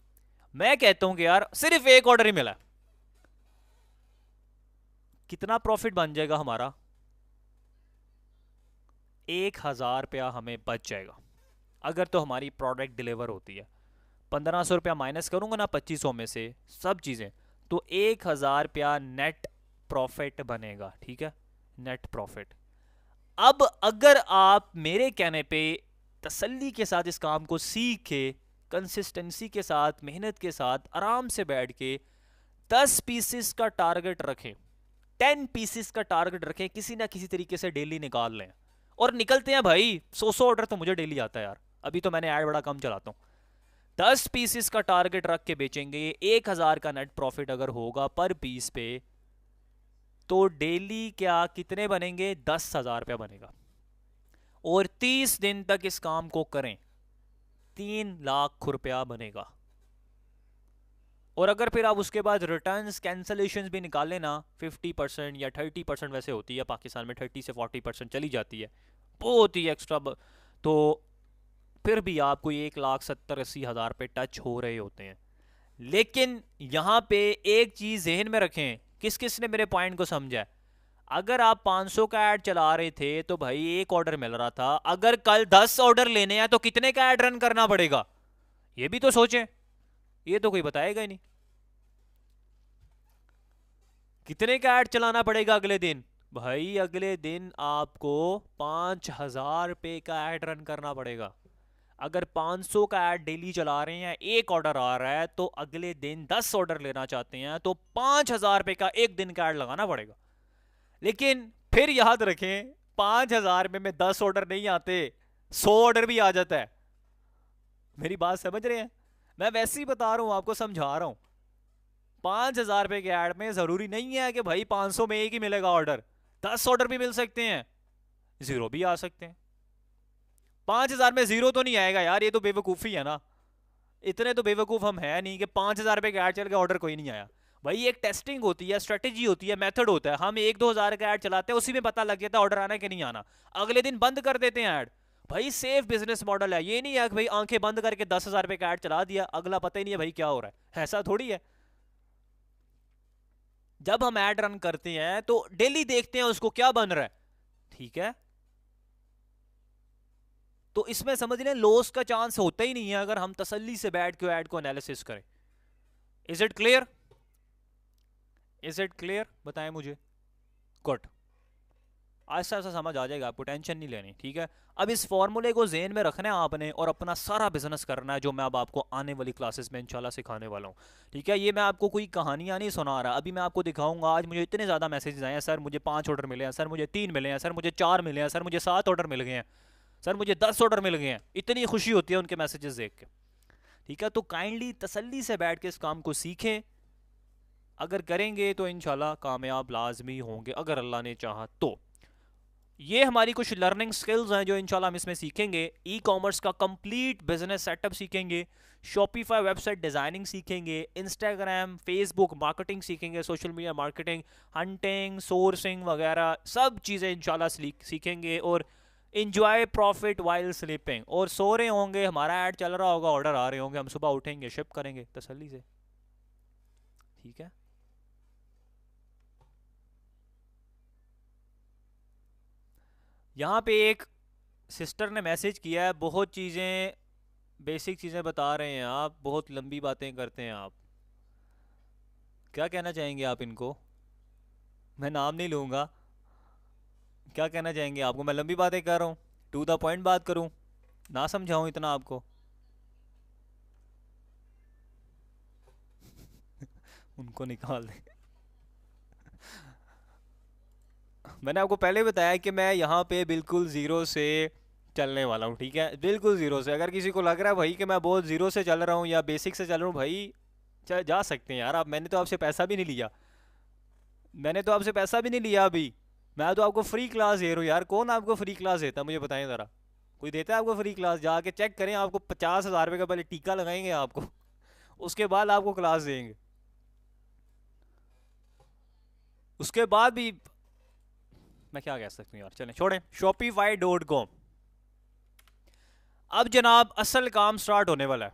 मैं कहता हूं कि यार सिर्फ एक ऑर्डर ही मिला, कितना प्रॉफिट बन जाएगा हमारा, 1,000 रुपया हमें बच जाएगा अगर तो हमारी प्रोडक्ट डिलीवर होती है। 1,500 रुपया माइनस करूंगा ना 2,500 में से सब चीज़ें, तो 1,000 रुपया नेट प्रॉफिट बनेगा, ठीक है, नेट प्रॉफिट। अब अगर आप मेरे कहने पे तसल्ली के साथ इस काम को सीख के, कंसिस्टेंसी के साथ, मेहनत के साथ आराम से बैठ के 10 पीसेस का टारगेट रखें, 10 पीसेस का टारगेट रखें, किसी ना किसी तरीके से डेली निकाल लें, और निकलते हैं भाई, 100 ऑर्डर तो मुझे डेली आता है यार, अभी तो मैंने ऐड बड़ा कम चलाता हूँ। 10 पीसेस का टारगेट रख के बेचेंगे, 1,000 का नेट प्रॉफिट अगर होगा पर पीस पे, तो डेली क्या कितने बनेंगे, 10,000 रुपया बनेगा। और 30 दिन तक इस काम को करें, 3 लाख रुपया बनेगा। और अगर फिर आप उसके बाद रिटर्न्स कैंसलेशन भी निकालें ना 50% या 30% वैसे होती है पाकिस्तान में, 30 से 40% चली जाती है, बहुत ही एक्स्ट्रा। तो फिर भी आपको ये 1,70,80,000 पे टच हो रहे होते हैं। लेकिन यहाँ पे एक चीज़ जहन में रखें, किस किस ने मेरे पॉइंट को समझा है। अगर आप 500 का ऐड चला रहे थे तो भाई एक ऑर्डर मिल रहा था, अगर कल 10 ऑर्डर लेने हैं तो कितने का ऐड रन करना पड़ेगा, ये भी तो सोचें। ये तो कोई बताएगा ही नहीं, कितने का ऐड चलाना पड़ेगा अगले दिन। भाई अगले दिन आपको 5,000 रुपये का ऐड रन करना पड़ेगा। अगर 500 का ऐड डेली चला रहे हैं, एक ऑर्डर आ रहा है, तो अगले दिन 10 ऑर्डर लेना चाहते हैं तो 5,000 रुपये का एक दिन का ऐड लगाना पड़ेगा। लेकिन फिर याद रखें 5,000 में 10 ऑर्डर नहीं आते, 100 ऑर्डर भी आ जाता है। मेरी बात समझ रहे हैं? मैं वैसे ही बता रहा हूं, आपको समझा रहा हूं। 5,000 रुपये के ऐड में जरूरी नहीं है कि भाई 500 में एक ही मिलेगा ऑर्डर, 10 ऑर्डर भी मिल सकते हैं, जीरो भी आ सकते हैं। 5,000 में जीरो तो नहीं आएगा यार, ये तो बेवकूफ़ी है ना। इतने तो बेवकूफ़ हम है नहीं कि 5,000 रुपये का ऐड चल के ऑर्डर कोई नहीं आया। भाई एक टेस्टिंग होती है, स्ट्रेटेजी होती है, मेथड होता है। हम 1-2 हज़ार का ऐड चलाते हैं, उसी में पता लग जाता है ऑर्डर आना है कि नहीं आना, अगले दिन बंद कर देते हैं ऐड। भाई सेफ बिजनेस मॉडल है, ये नहीं है कि भाई आंखें बंद करके 10,000 रुपये का ऐड चला दिया, अगला पता ही नहीं है भाई क्या हो रहा है, ऐसा थोड़ी है। जब हम ऐड रन करते हैं तो डेली देखते हैं उसको क्या बन रहा है, ठीक है। तो इसमें समझ लें लॉस का चांस होता ही नहीं है अगर हम तसल्ली से बैठ के ऐड को एनालिसिस करें। Is it clear? Is it clear? बताएं मुझे। गुड, आहिस्ता आहिस्ता समझ आ जाएगा, आपको टेंशन नहीं लेनी, ठीक है। अब इस फॉर्मूले को जेहन में रखना है आपने और अपना सारा बिजनेस करना है, जो मैं अब आपको आने वाली क्लासेस में इंशाल्लाह सिखाने वाला हूँ, ठीक है। ये मैं आपको कोई कहानियाँ नहीं सुना रहा, अभी मैं आपको दिखाऊंगा। आज मुझे इतने ज़्यादा मैसेजेस आए हैं, सर मुझे 5 ऑर्डर मिले हैं, सर मुझे 3 मिले हैं, सर मुझे 4 मिले हैं, सर मुझे 7 ऑर्डर मिल गए हैं, सर मुझे 10 ऑर्डर मिल गए हैं। इतनी खुशी होती है उनके मैसेजेस देख के, ठीक है। तो काइंडली तसल्ली से बैठ के इस काम को सीखें, अगर करेंगे तो इंशाल्लाह कामयाब लाजमी होंगे अगर अल्लाह ने चाहा तो। ये हमारी कुछ लर्निंग स्किल्स हैं जो इंशाल्लाह हम इसमें सीखेंगे। ई कॉमर्स का कंप्लीट बिजनेस सेटअप सीखेंगे, शॉपिफाई वेबसाइट डिज़ाइनिंग सीखेंगे, इंस्टाग्राम फेसबुक मार्केटिंग सीखेंगे, social media marketing, hunting, sourcing वगैरह सब चीज़ें इंशाल्लाह सीखेंगे। और इंजॉय प्रॉफिट वाइल स्लीपिंग, और सो रहे होंगे, हमारा ऐड चल रहा होगा, ऑर्डर आ रहे होंगे, हम सुबह उठेंगे शिप करेंगे तसल्ली से, ठीक है। यहाँ पे एक सिस्टर ने मैसेज किया है, बहुत चीज़ें बेसिक चीज़ें बता रहे हैं आप, बहुत लंबी बातें करते हैं आप, क्या कहना चाहेंगे आप इनको? मैं नाम नहीं लूँगा, क्या कहना चाहेंगे आपको? मैं लंबी बातें कर रहा हूँ, टू द पॉइंट बात करूँ, ना समझाऊँ इतना आपको? उनको निकाल दें। मैंने आपको पहले बताया कि मैं यहाँ पे बिल्कुल ज़ीरो से चलने वाला हूँ, ठीक है, बिल्कुल ज़ीरो से। अगर किसी को लग रहा है भाई कि मैं बहुत ज़ीरो से चल रहा हूँ या बेसिक से चल रहा हूँ, भाई जा सकते हैं यार आप, मैंने तो आपसे पैसा भी नहीं लिया, मैंने तो आपसे पैसा भी नहीं लिया अभी, मैं तो आपको फ्री क्लास दे रहा हूँ यार। कौन आपको फ्री क्लास देता है मुझे बताएं ज़रा, कोई देता है आपको फ्री क्लास? जाके चेक करें, आपको 50,000 रुपये का पहले टीका लगाएंगे आपको, उसके बाद आपको क्लास देंगे, उसके बाद भी मैं क्या कह सकता हूँ यार, चलें छोड़ें। Shopify.com, अब जनाब असल काम स्टार्ट होने वाला है,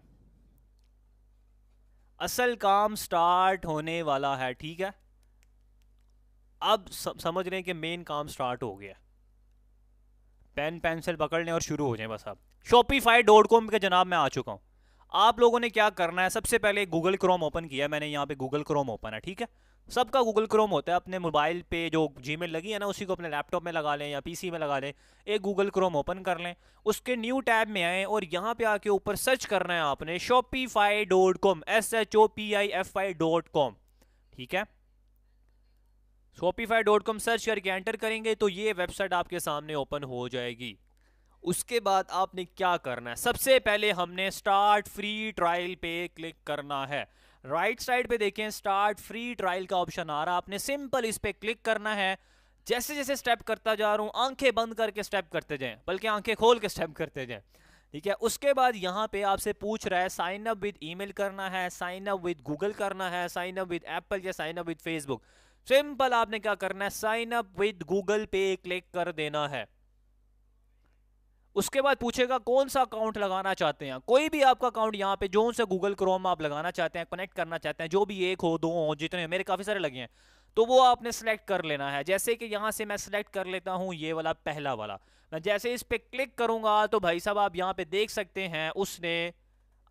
असल काम स्टार्ट होने वाला है, ठीक है। अब समझ रहे हैं कि मेन काम स्टार्ट हो गया, पेन पेंसिल पकड़ लें और शुरू हो जाए बस। अब Shopify.com के जनाब मैं आ चुका हूँ। आप लोगों ने क्या करना है, सबसे पहले गूगल क्रोम ओपन किया, मैंने यहाँ पे गूगल क्रोम ओपन है, ठीक है। सबका गूगल क्रोम होता है, अपने मोबाइल पे जो जीमेल लगी है ना, उसी को अपने लैपटॉप में लगा लें या पीसी में लगा लें, एक गूगल क्रोम ओपन कर लें, उसके न्यू टैब में आए और यहाँ पे आके ऊपर सर्च करना है आपने Shopify.com, SHOPIFI.com, ठीक है। Shopify.com सर्च करके एंटर करेंगे तो ये वेबसाइट आपके सामने ओपन हो जाएगी। उसके बाद आपने क्या करना है, सबसे पहले हमने स्टार्ट फ्री ट्रायल पे क्लिक करना है। राइट साइड पे देखें स्टार्ट फ्री ट्रायल का ऑप्शन आ रहा है, आपने सिंपल इस पे क्लिक करना है। जैसे जैसे स्टेप करता जा रहा हूं, आंखें बंद करके स्टेप करते जाएं, बल्कि आंखें खोल के स्टेप करते जाएं, ठीक है। उसके बाद यहाँ पे आपसे पूछ रहा है साइन अप विद ईमेल करना है, साइन अप विद गूगल करना है, साइन अप विद एप्पल या sign up with Facebook. Simple आपने क्या करना है, साइन अप विद गूगल पे क्लिक कर देना है। उसके बाद पूछेगा कौन सा अकाउंट लगाना चाहते हैं, कोई भी आपका अकाउंट यहाँ पे जो सा गूगल क्रोम आप लगाना चाहते हैं, कनेक्ट करना चाहते हैं, जो भी एक हो दो हो, जितने मेरे काफी सारे लगे हैं, तो वो आपने सेलेक्ट कर लेना है। जैसे कि यहाँ से मैं सेलेक्ट कर लेता हूँ ये वाला पहला वाला। मैं जैसे इस पे क्लिक करूंगा तो भाई साहब आप यहाँ पे देख सकते हैं उसने,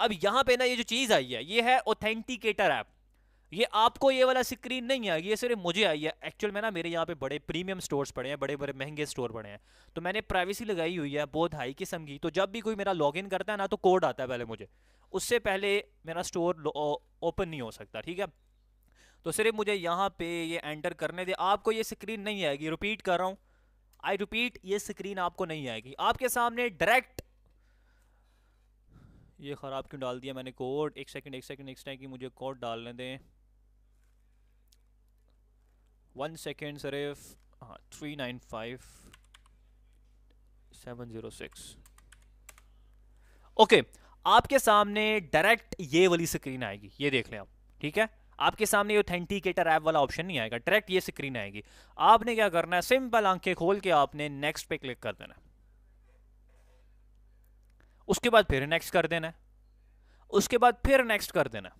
अब यहाँ पे ना ये जो चीज आई है ये है ऑथेंटिकेटर ऐप। ये आपको ये वाला स्क्रीन नहीं आएगी, ये सिर्फ मुझे आई है। एक्चुअल में ना मेरे यहाँ पे बड़े प्रीमियम स्टोर्स पड़े हैं, बड़े बड़े महंगे स्टोर पड़े हैं, तो मैंने प्राइवेसी लगाई हुई है बहुत हाई किस्म की। तो जब भी कोई मेरा लॉगिन करता है ना तो कोड आता है पहले मुझे, उससे पहले मेरा स्टोर ओपन नहीं हो सकता। ठीक है, तो सिर्फ मुझे यहाँ पे ये एंटर करने दे। आपको ये स्क्रीन नहीं आएगी, रिपीट कर रहा हूँ, आई रिपीट, ये स्क्रीन आपको नहीं आएगी। आपके सामने डायरेक्ट, ये ख़राब क्यों डाल दिया मैंने कोड, एक सेकंड एक सेकंड, नेक्स्ट टाइम की मुझे कोड डालने दें, 1 सेकेंड सिर्फ। हाँ, 395706। ओके, आपके सामने डायरेक्ट ये वाली स्क्रीन आएगी, ये देख लें आप। ठीक है, आपके सामने ऑथेंटिकेटर ऐप वाला ऑप्शन नहीं आएगा, डायरेक्ट ये स्क्रीन आएगी। आपने क्या करना है, सिंपल आंखें खोल के आपने नेक्स्ट पे क्लिक कर देना है। उसके बाद फिर नेक्स्ट कर देना है, उसके बाद फिर नेक्स्ट कर देना है।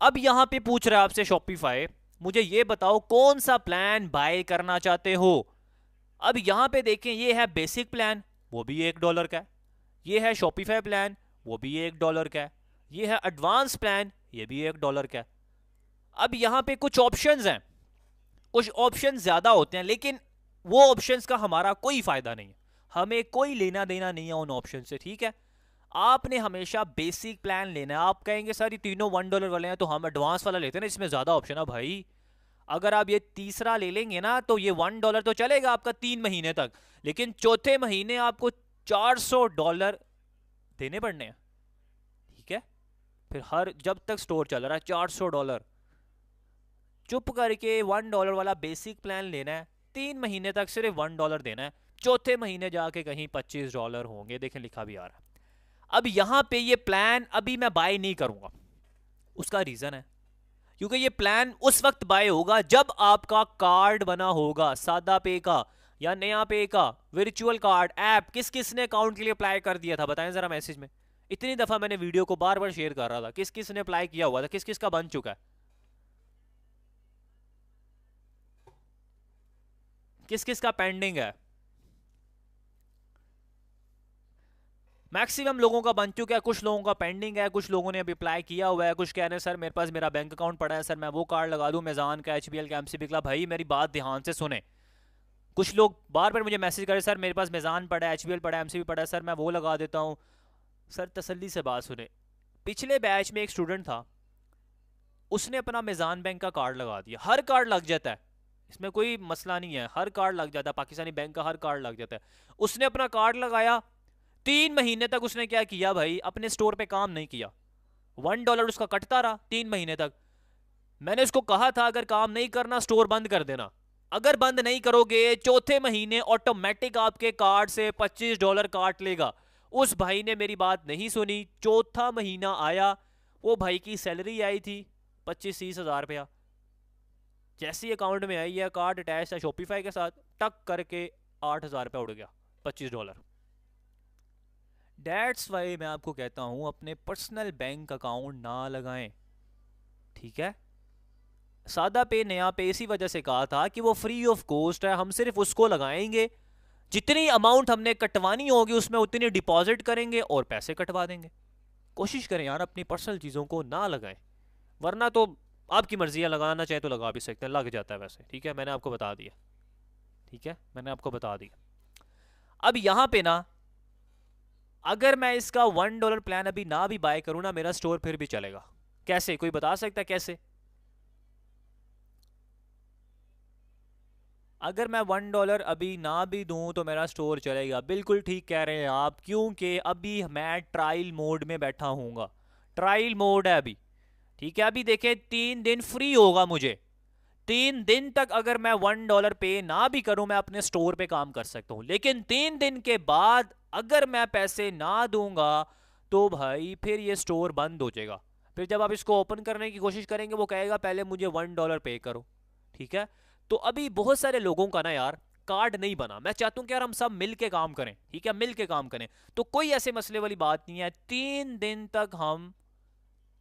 अब यहां पे पूछ रहा है आपसे शॉपिफाई, मुझे ये बताओ कौन सा प्लान बाय करना चाहते हो। अब यहां पे देखें, ये है बेसिक प्लान, वो भी $1 का है। ये है शॉपिफाई प्लान, वो भी $1 का है। ये है एडवांस प्लान, ये भी $1 का है। अब यहां पे कुछ ऑप्शंस हैं, कुछ ऑप्शंस ज्यादा होते हैं, लेकिन वो ऑप्शंस का हमारा कोई फायदा नहीं है, हमें कोई लेना देना नहीं है उन ऑप्शन से। ठीक है, आपने हमेशा बेसिक प्लान लेना है। आप कहेंगे सर ये तीनों $1 वाले हैं तो हम एडवांस वाला लेते हैं ना, इसमें ज्यादा ऑप्शन है। भाई अगर आप ये तीसरा ले लेंगे ना तो ये $1 तो चलेगा आपका 3 महीने तक, लेकिन चौथे महीने आपको $400 देने पड़ने हैं। ठीक है, फिर हर जब तक स्टोर चल रहा है $400, चुप करके $1 वाला बेसिक प्लान लेना है, 3 महीने तक सिर्फ $1 देना है, चौथे महीने जाके कहीं $25 होंगे। देखें लिखा भी आ रहा है। अब यहां पे ये प्लान अभी मैं बाय नहीं करूंगा, उसका रीजन है क्योंकि ये प्लान उस वक्त बाय होगा जब आपका कार्ड बना होगा, सादा पे का या नया पे का, वर्चुअल कार्ड ऐप। किस किस ने अकाउंट के लिए अप्लाई कर दिया था बताएं जरा मैसेज में। इतनी दफा मैंने वीडियो को बार बार शेयर कर रहा था, किस किस ने अप्लाई किया हुआ था, किस किस का बन चुका है, किस किस का पेंडिंग है। मैक्सिमम लोगों का बन चुका है, कुछ लोगों का पेंडिंग है, कुछ लोगों ने अभी अप्लाई किया हुआ है, कुछ कह रहे हैं सर मेरे पास मेरा बैंक अकाउंट पड़ा है, सर मैं वो कार्ड लगा दूं, मेज़ान का, एचबीएल का, एमसीबी का। भाई मेरी बात ध्यान से सुने, कुछ लोग बार बार मुझे मैसेज करे सर मेरे पास मेज़ान पड़ा है, एचबीएल पड़ा है, एमसीबी पड़ा है, सर मैं वो लगा देता हूँ। सर तसल्ली से बात सुने, पिछले बैच में एक स्टूडेंट था, उसने अपना मेज़ान बैंक का कार्ड लगा दिया। हर कार्ड लग जाता है, इसमें कोई मसला नहीं है, हर कार्ड लग जाता है, पाकिस्तानी बैंक का हर कार्ड लग जाता है। उसने अपना कार्ड लगाया, 3 महीने तक उसने क्या किया भाई, अपने स्टोर पे काम नहीं किया, $1 उसका कटता रहा 3 महीने तक। मैंने उसको कहा था अगर काम नहीं करना स्टोर बंद कर देना, अगर बंद नहीं करोगे चौथे महीने ऑटोमेटिक आपके कार्ड से $25 काट लेगा। उस भाई ने मेरी बात नहीं सुनी, चौथा महीना आया, वो भाई की सैलरी आई थी 25-30 हज़ार रुपया, जैसी अकाउंट में आई है, कार्ड अटैच था शॉपिफाई के साथ, टक करके $8,000 उड़ गया, $25। डेट्स वाई मैं आपको कहता हूं अपने पर्सनल बैंक अकाउंट ना लगाएं। ठीक है, सादा पे नया पे इसी वजह से कहा था कि वो फ्री ऑफ कॉस्ट है, हम सिर्फ उसको लगाएंगे, जितनी अमाउंट हमने कटवानी होगी उसमें उतनी डिपॉजिट करेंगे और पैसे कटवा देंगे। कोशिश करें यार अपनी पर्सनल चीज़ों को ना लगाएं, वरना तो आपकी मर्जी है, लगाना चाहे तो लगा भी सकते हैं, लग जाता है वैसे। ठीक है, मैंने आपको बता दिया। ठीक है, मैंने आपको बता दिया। अब यहां पे ना अगर मैं इसका $1 प्लान अभी ना भी बाय करूं ना, मेरा स्टोर फिर भी चलेगा। कैसे, कोई बता सकता है कैसे? अगर मैं $1 अभी ना भी दूं तो मेरा स्टोर चलेगा। बिल्कुल ठीक कह रहे हैं आप, क्योंकि अभी मैं ट्रायल मोड में बैठा हूँगा, ट्रायल मोड है अभी। ठीक है, अभी देखें 3 दिन फ्री होगा मुझे, 3 दिन तक अगर मैं $1 पे ना भी करूं, मैं अपने स्टोर पे काम कर सकता हूं, लेकिन 3 दिन के बाद अगर मैं पैसे ना दूंगा तो भाई फिर ये स्टोर बंद हो जाएगा। फिर जब आप इसको ओपन करने की कोशिश करेंगे वो कहेगा पहले मुझे $1 पे करो। ठीक है, तो अभी बहुत सारे लोगों का ना यार कार्ड नहीं बना। मैं चाहता हूं कि यार हम सब मिल के काम करें, ठीक है, मिल के काम करें। तो कोई ऐसे मसले वाली बात नहीं है, 3 दिन तक हम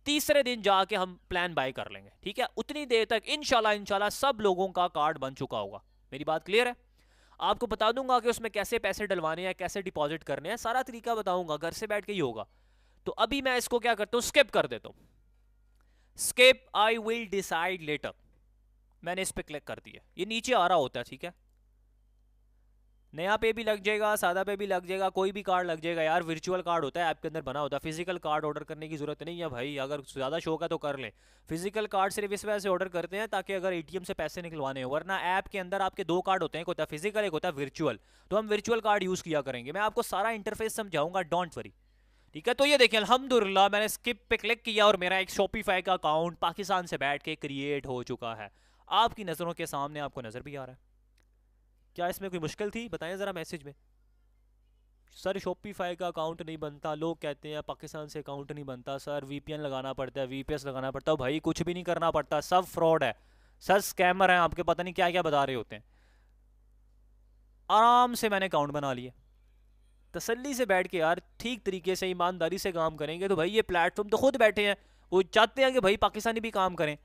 तीसरे दिन जाके हम प्लान बाय कर लेंगे। ठीक है, उतनी देर तक इंशाल्लाह इंशाल्लाह सब लोगों का कार्ड बन चुका होगा। मेरी बात क्लियर है? आपको बता दूंगा कि उसमें कैसे पैसे डलवाने हैं, कैसे डिपॉजिट करने हैं, सारा तरीका बताऊंगा, घर से बैठ के ही होगा। तो अभी मैं इसको क्या करता हूँ, स्किप कर देता हूँ। Skip I will decide letter, मैंने इस पर क्लिक कर दिया, ये नीचे आ रहा होता है। ठीक है, नया पे भी लग जाएगा, सादा पे भी लग जाएगा, कोई भी कार्ड लग जाएगा यार। वर्चुअल कार्ड होता है ऐप के अंदर बना होता है, फिजिकल कार्ड ऑर्डर करने की जरूरत नहीं है भाई। अगर ज़्यादा शौक है तो कर लें। फिजिकल कार्ड सिर्फ इस वजह से ऑर्डर करते हैं ताकि अगर एटीएम से पैसे निकलवाने हो, वरना ऐप के अंदर आपके 2 कार्ड होते हैं, एक होता है फिजिकल, एक होता है वर्चुअल। तो हम वर्चुअल कार्ड यूज़ किया करेंगे, मैं आपको सारा इंटरफेस समझाऊंगा, डोंट वरी। ठीक है, तो ये देखिए अल्हम्दुलिल्लाह मैंने स्किप पे क्लिक किया और मेरा एक शॉपिफाई का अकाउंट पाकिस्तान से बैठ के क्रिएट हो चुका है। आपकी नज़रों के सामने, आपको नज़र भी आ रहा है। क्या इसमें कोई मुश्किल थी, बताएं ज़रा मैसेज में। सर शॉपिफाई का अकाउंट नहीं बनता, लोग कहते हैं पाकिस्तान से अकाउंट नहीं बनता सर, वीपीएन लगाना पड़ता है, वीपीएस लगाना पड़ता है। भाई कुछ भी नहीं करना पड़ता, सब फ्रॉड है, सब स्कैमर हैं आपके, पता नहीं क्या क्या बता रहे होते हैं। आराम से मैंने अकाउंट बना लिया, तसल्ली से बैठ के यार ठीक तरीके से ईमानदारी से काम करेंगे तो भाई ये प्लेटफॉर्म तो खुद बैठे हैं, वो चाहते हैं कि भाई पाकिस्तानी भी काम करें।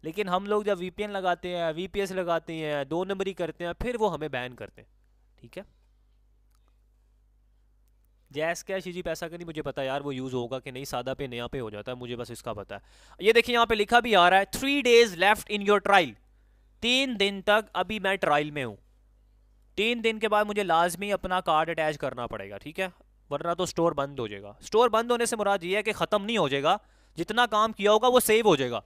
लेकिन हम लोग जब वीपीएन लगाते हैं, वीपीएस लगाते हैं, 2 नंबरी करते हैं, फिर वो हमें बैन करते हैं। ठीक है, जैस कैश जी पैसा का नहीं मुझे पता यार वो यूज़ होगा कि नहीं, सादा पे नया पे हो जाता है, मुझे बस इसका पता है। ये देखिए यहाँ पे लिखा भी आ रहा है 3 days left in your trial. 3 दिन तक अभी मैं ट्रायल में हूँ, 3 दिन के बाद मुझे लाजमी अपना कार्ड अटैच करना पड़ेगा। ठीक है, वरना तो स्टोर बंद हो जाएगा। स्टोर बंद होने से मुराद ये है कि ख़त्म नहीं हो जाएगा, जितना काम किया होगा वो सेव हो जाएगा।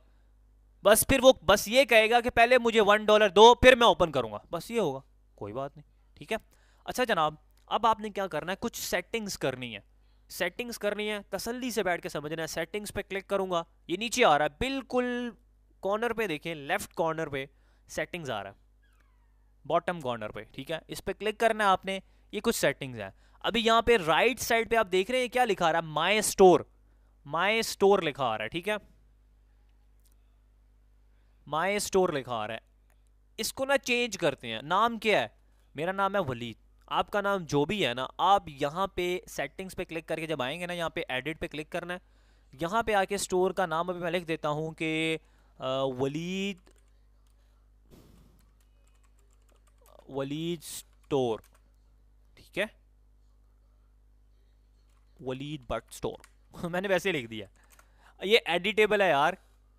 बस फिर वो बस ये कहेगा कि पहले मुझे $1 दो फिर मैं ओपन करूँगा, बस ये होगा, कोई बात नहीं। ठीक है, अच्छा जनाब, अब आपने क्या करना है, कुछ सेटिंग्स करनी है। सेटिंग्स करनी है, तसल्ली से बैठ के समझना है। सेटिंग्स पे क्लिक करूंगा, ये नीचे आ रहा है बिल्कुल कॉर्नर पे, देखें लेफ्ट कॉर्नर पे सेटिंग्स आ रहा है, बॉटम कॉर्नर पे। ठीक है, इस पे क्लिक करना है आपने, ये कुछ सेटिंग्स हैं। अभी यहाँ पे राइट साइड पे आप देख रहे हैं क्या लिखा आ रहा है, माई स्टोर, माई स्टोर लिखा आ रहा है। ठीक है, माई स्टोर लिखा आ रहा है, इसको ना चेंज करते हैं। नाम क्या है, मेरा नाम है वलीद, आपका नाम जो भी है ना, आप यहाँ पे सेटिंग्स पे क्लिक करके जब आएंगे ना, यहाँ पे एडिट पे क्लिक करना है। यहाँ पे आके स्टोर का नाम अभी मैं लिख देता हूँ कि वलीद, वलीद स्टोर। ठीक है, वलीद बट स्टोर मैंने वैसे लिख दिया, ये एडिटेबल है यार,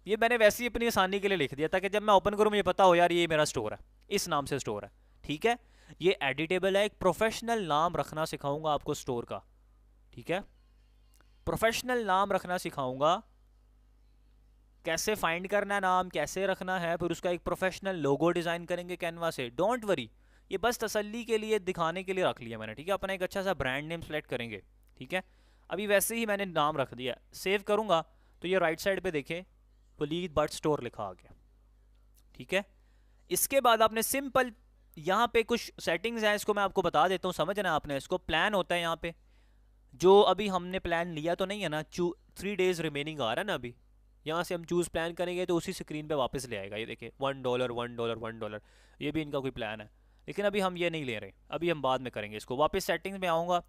ये मैंने वैसे ही अपनी आसानी के लिए लिख दिया ताकि जब मैं ओपन करूँ मुझे पता हो यार ये मेरा स्टोर है, इस नाम से स्टोर है। ठीक है, ये एडिटेबल है, एक प्रोफेशनल नाम रखना सिखाऊंगा आपको स्टोर का। ठीक है, प्रोफेशनल नाम रखना सिखाऊंगा, कैसे फाइंड करना है नाम, कैसे रखना है, फिर उसका एक प्रोफेशनल लोगो डिज़ाइन करेंगे कैनवा से। डोंट वरी, ये बस तसल्ली के लिए, दिखाने के लिए रख लिया मैंने। ठीक है, अपना एक अच्छा सा ब्रांड नेम सेलेक्ट करेंगे। ठीक है, अभी वैसे ही मैंने नाम रख दिया, सेव करूंगा तो ये राइट साइड पे देखें वलीद बट स्टोर लिखा आ गया। ठीक है, इसके बाद आपने सिंपल यहाँ पे कुछ सेटिंग्स हैं, इसको मैं आपको बता देता हूँ, समझना आपने। इसको प्लान होता है यहाँ पे, जो अभी हमने प्लान लिया तो नहीं है ना, 3 days रिमेनिंग आ रहा है ना, अभी यहाँ से हम चूज़ प्लान करेंगे तो उसी स्क्रीन पे वापस ले आएगा। ये देखिए $1 $1 $1, ये भी इनका कोई प्लान है, लेकिन अभी हम ये नहीं ले रहे, अभी हम बाद में करेंगे इसको। वापस सेटिंग्स में आऊँगा,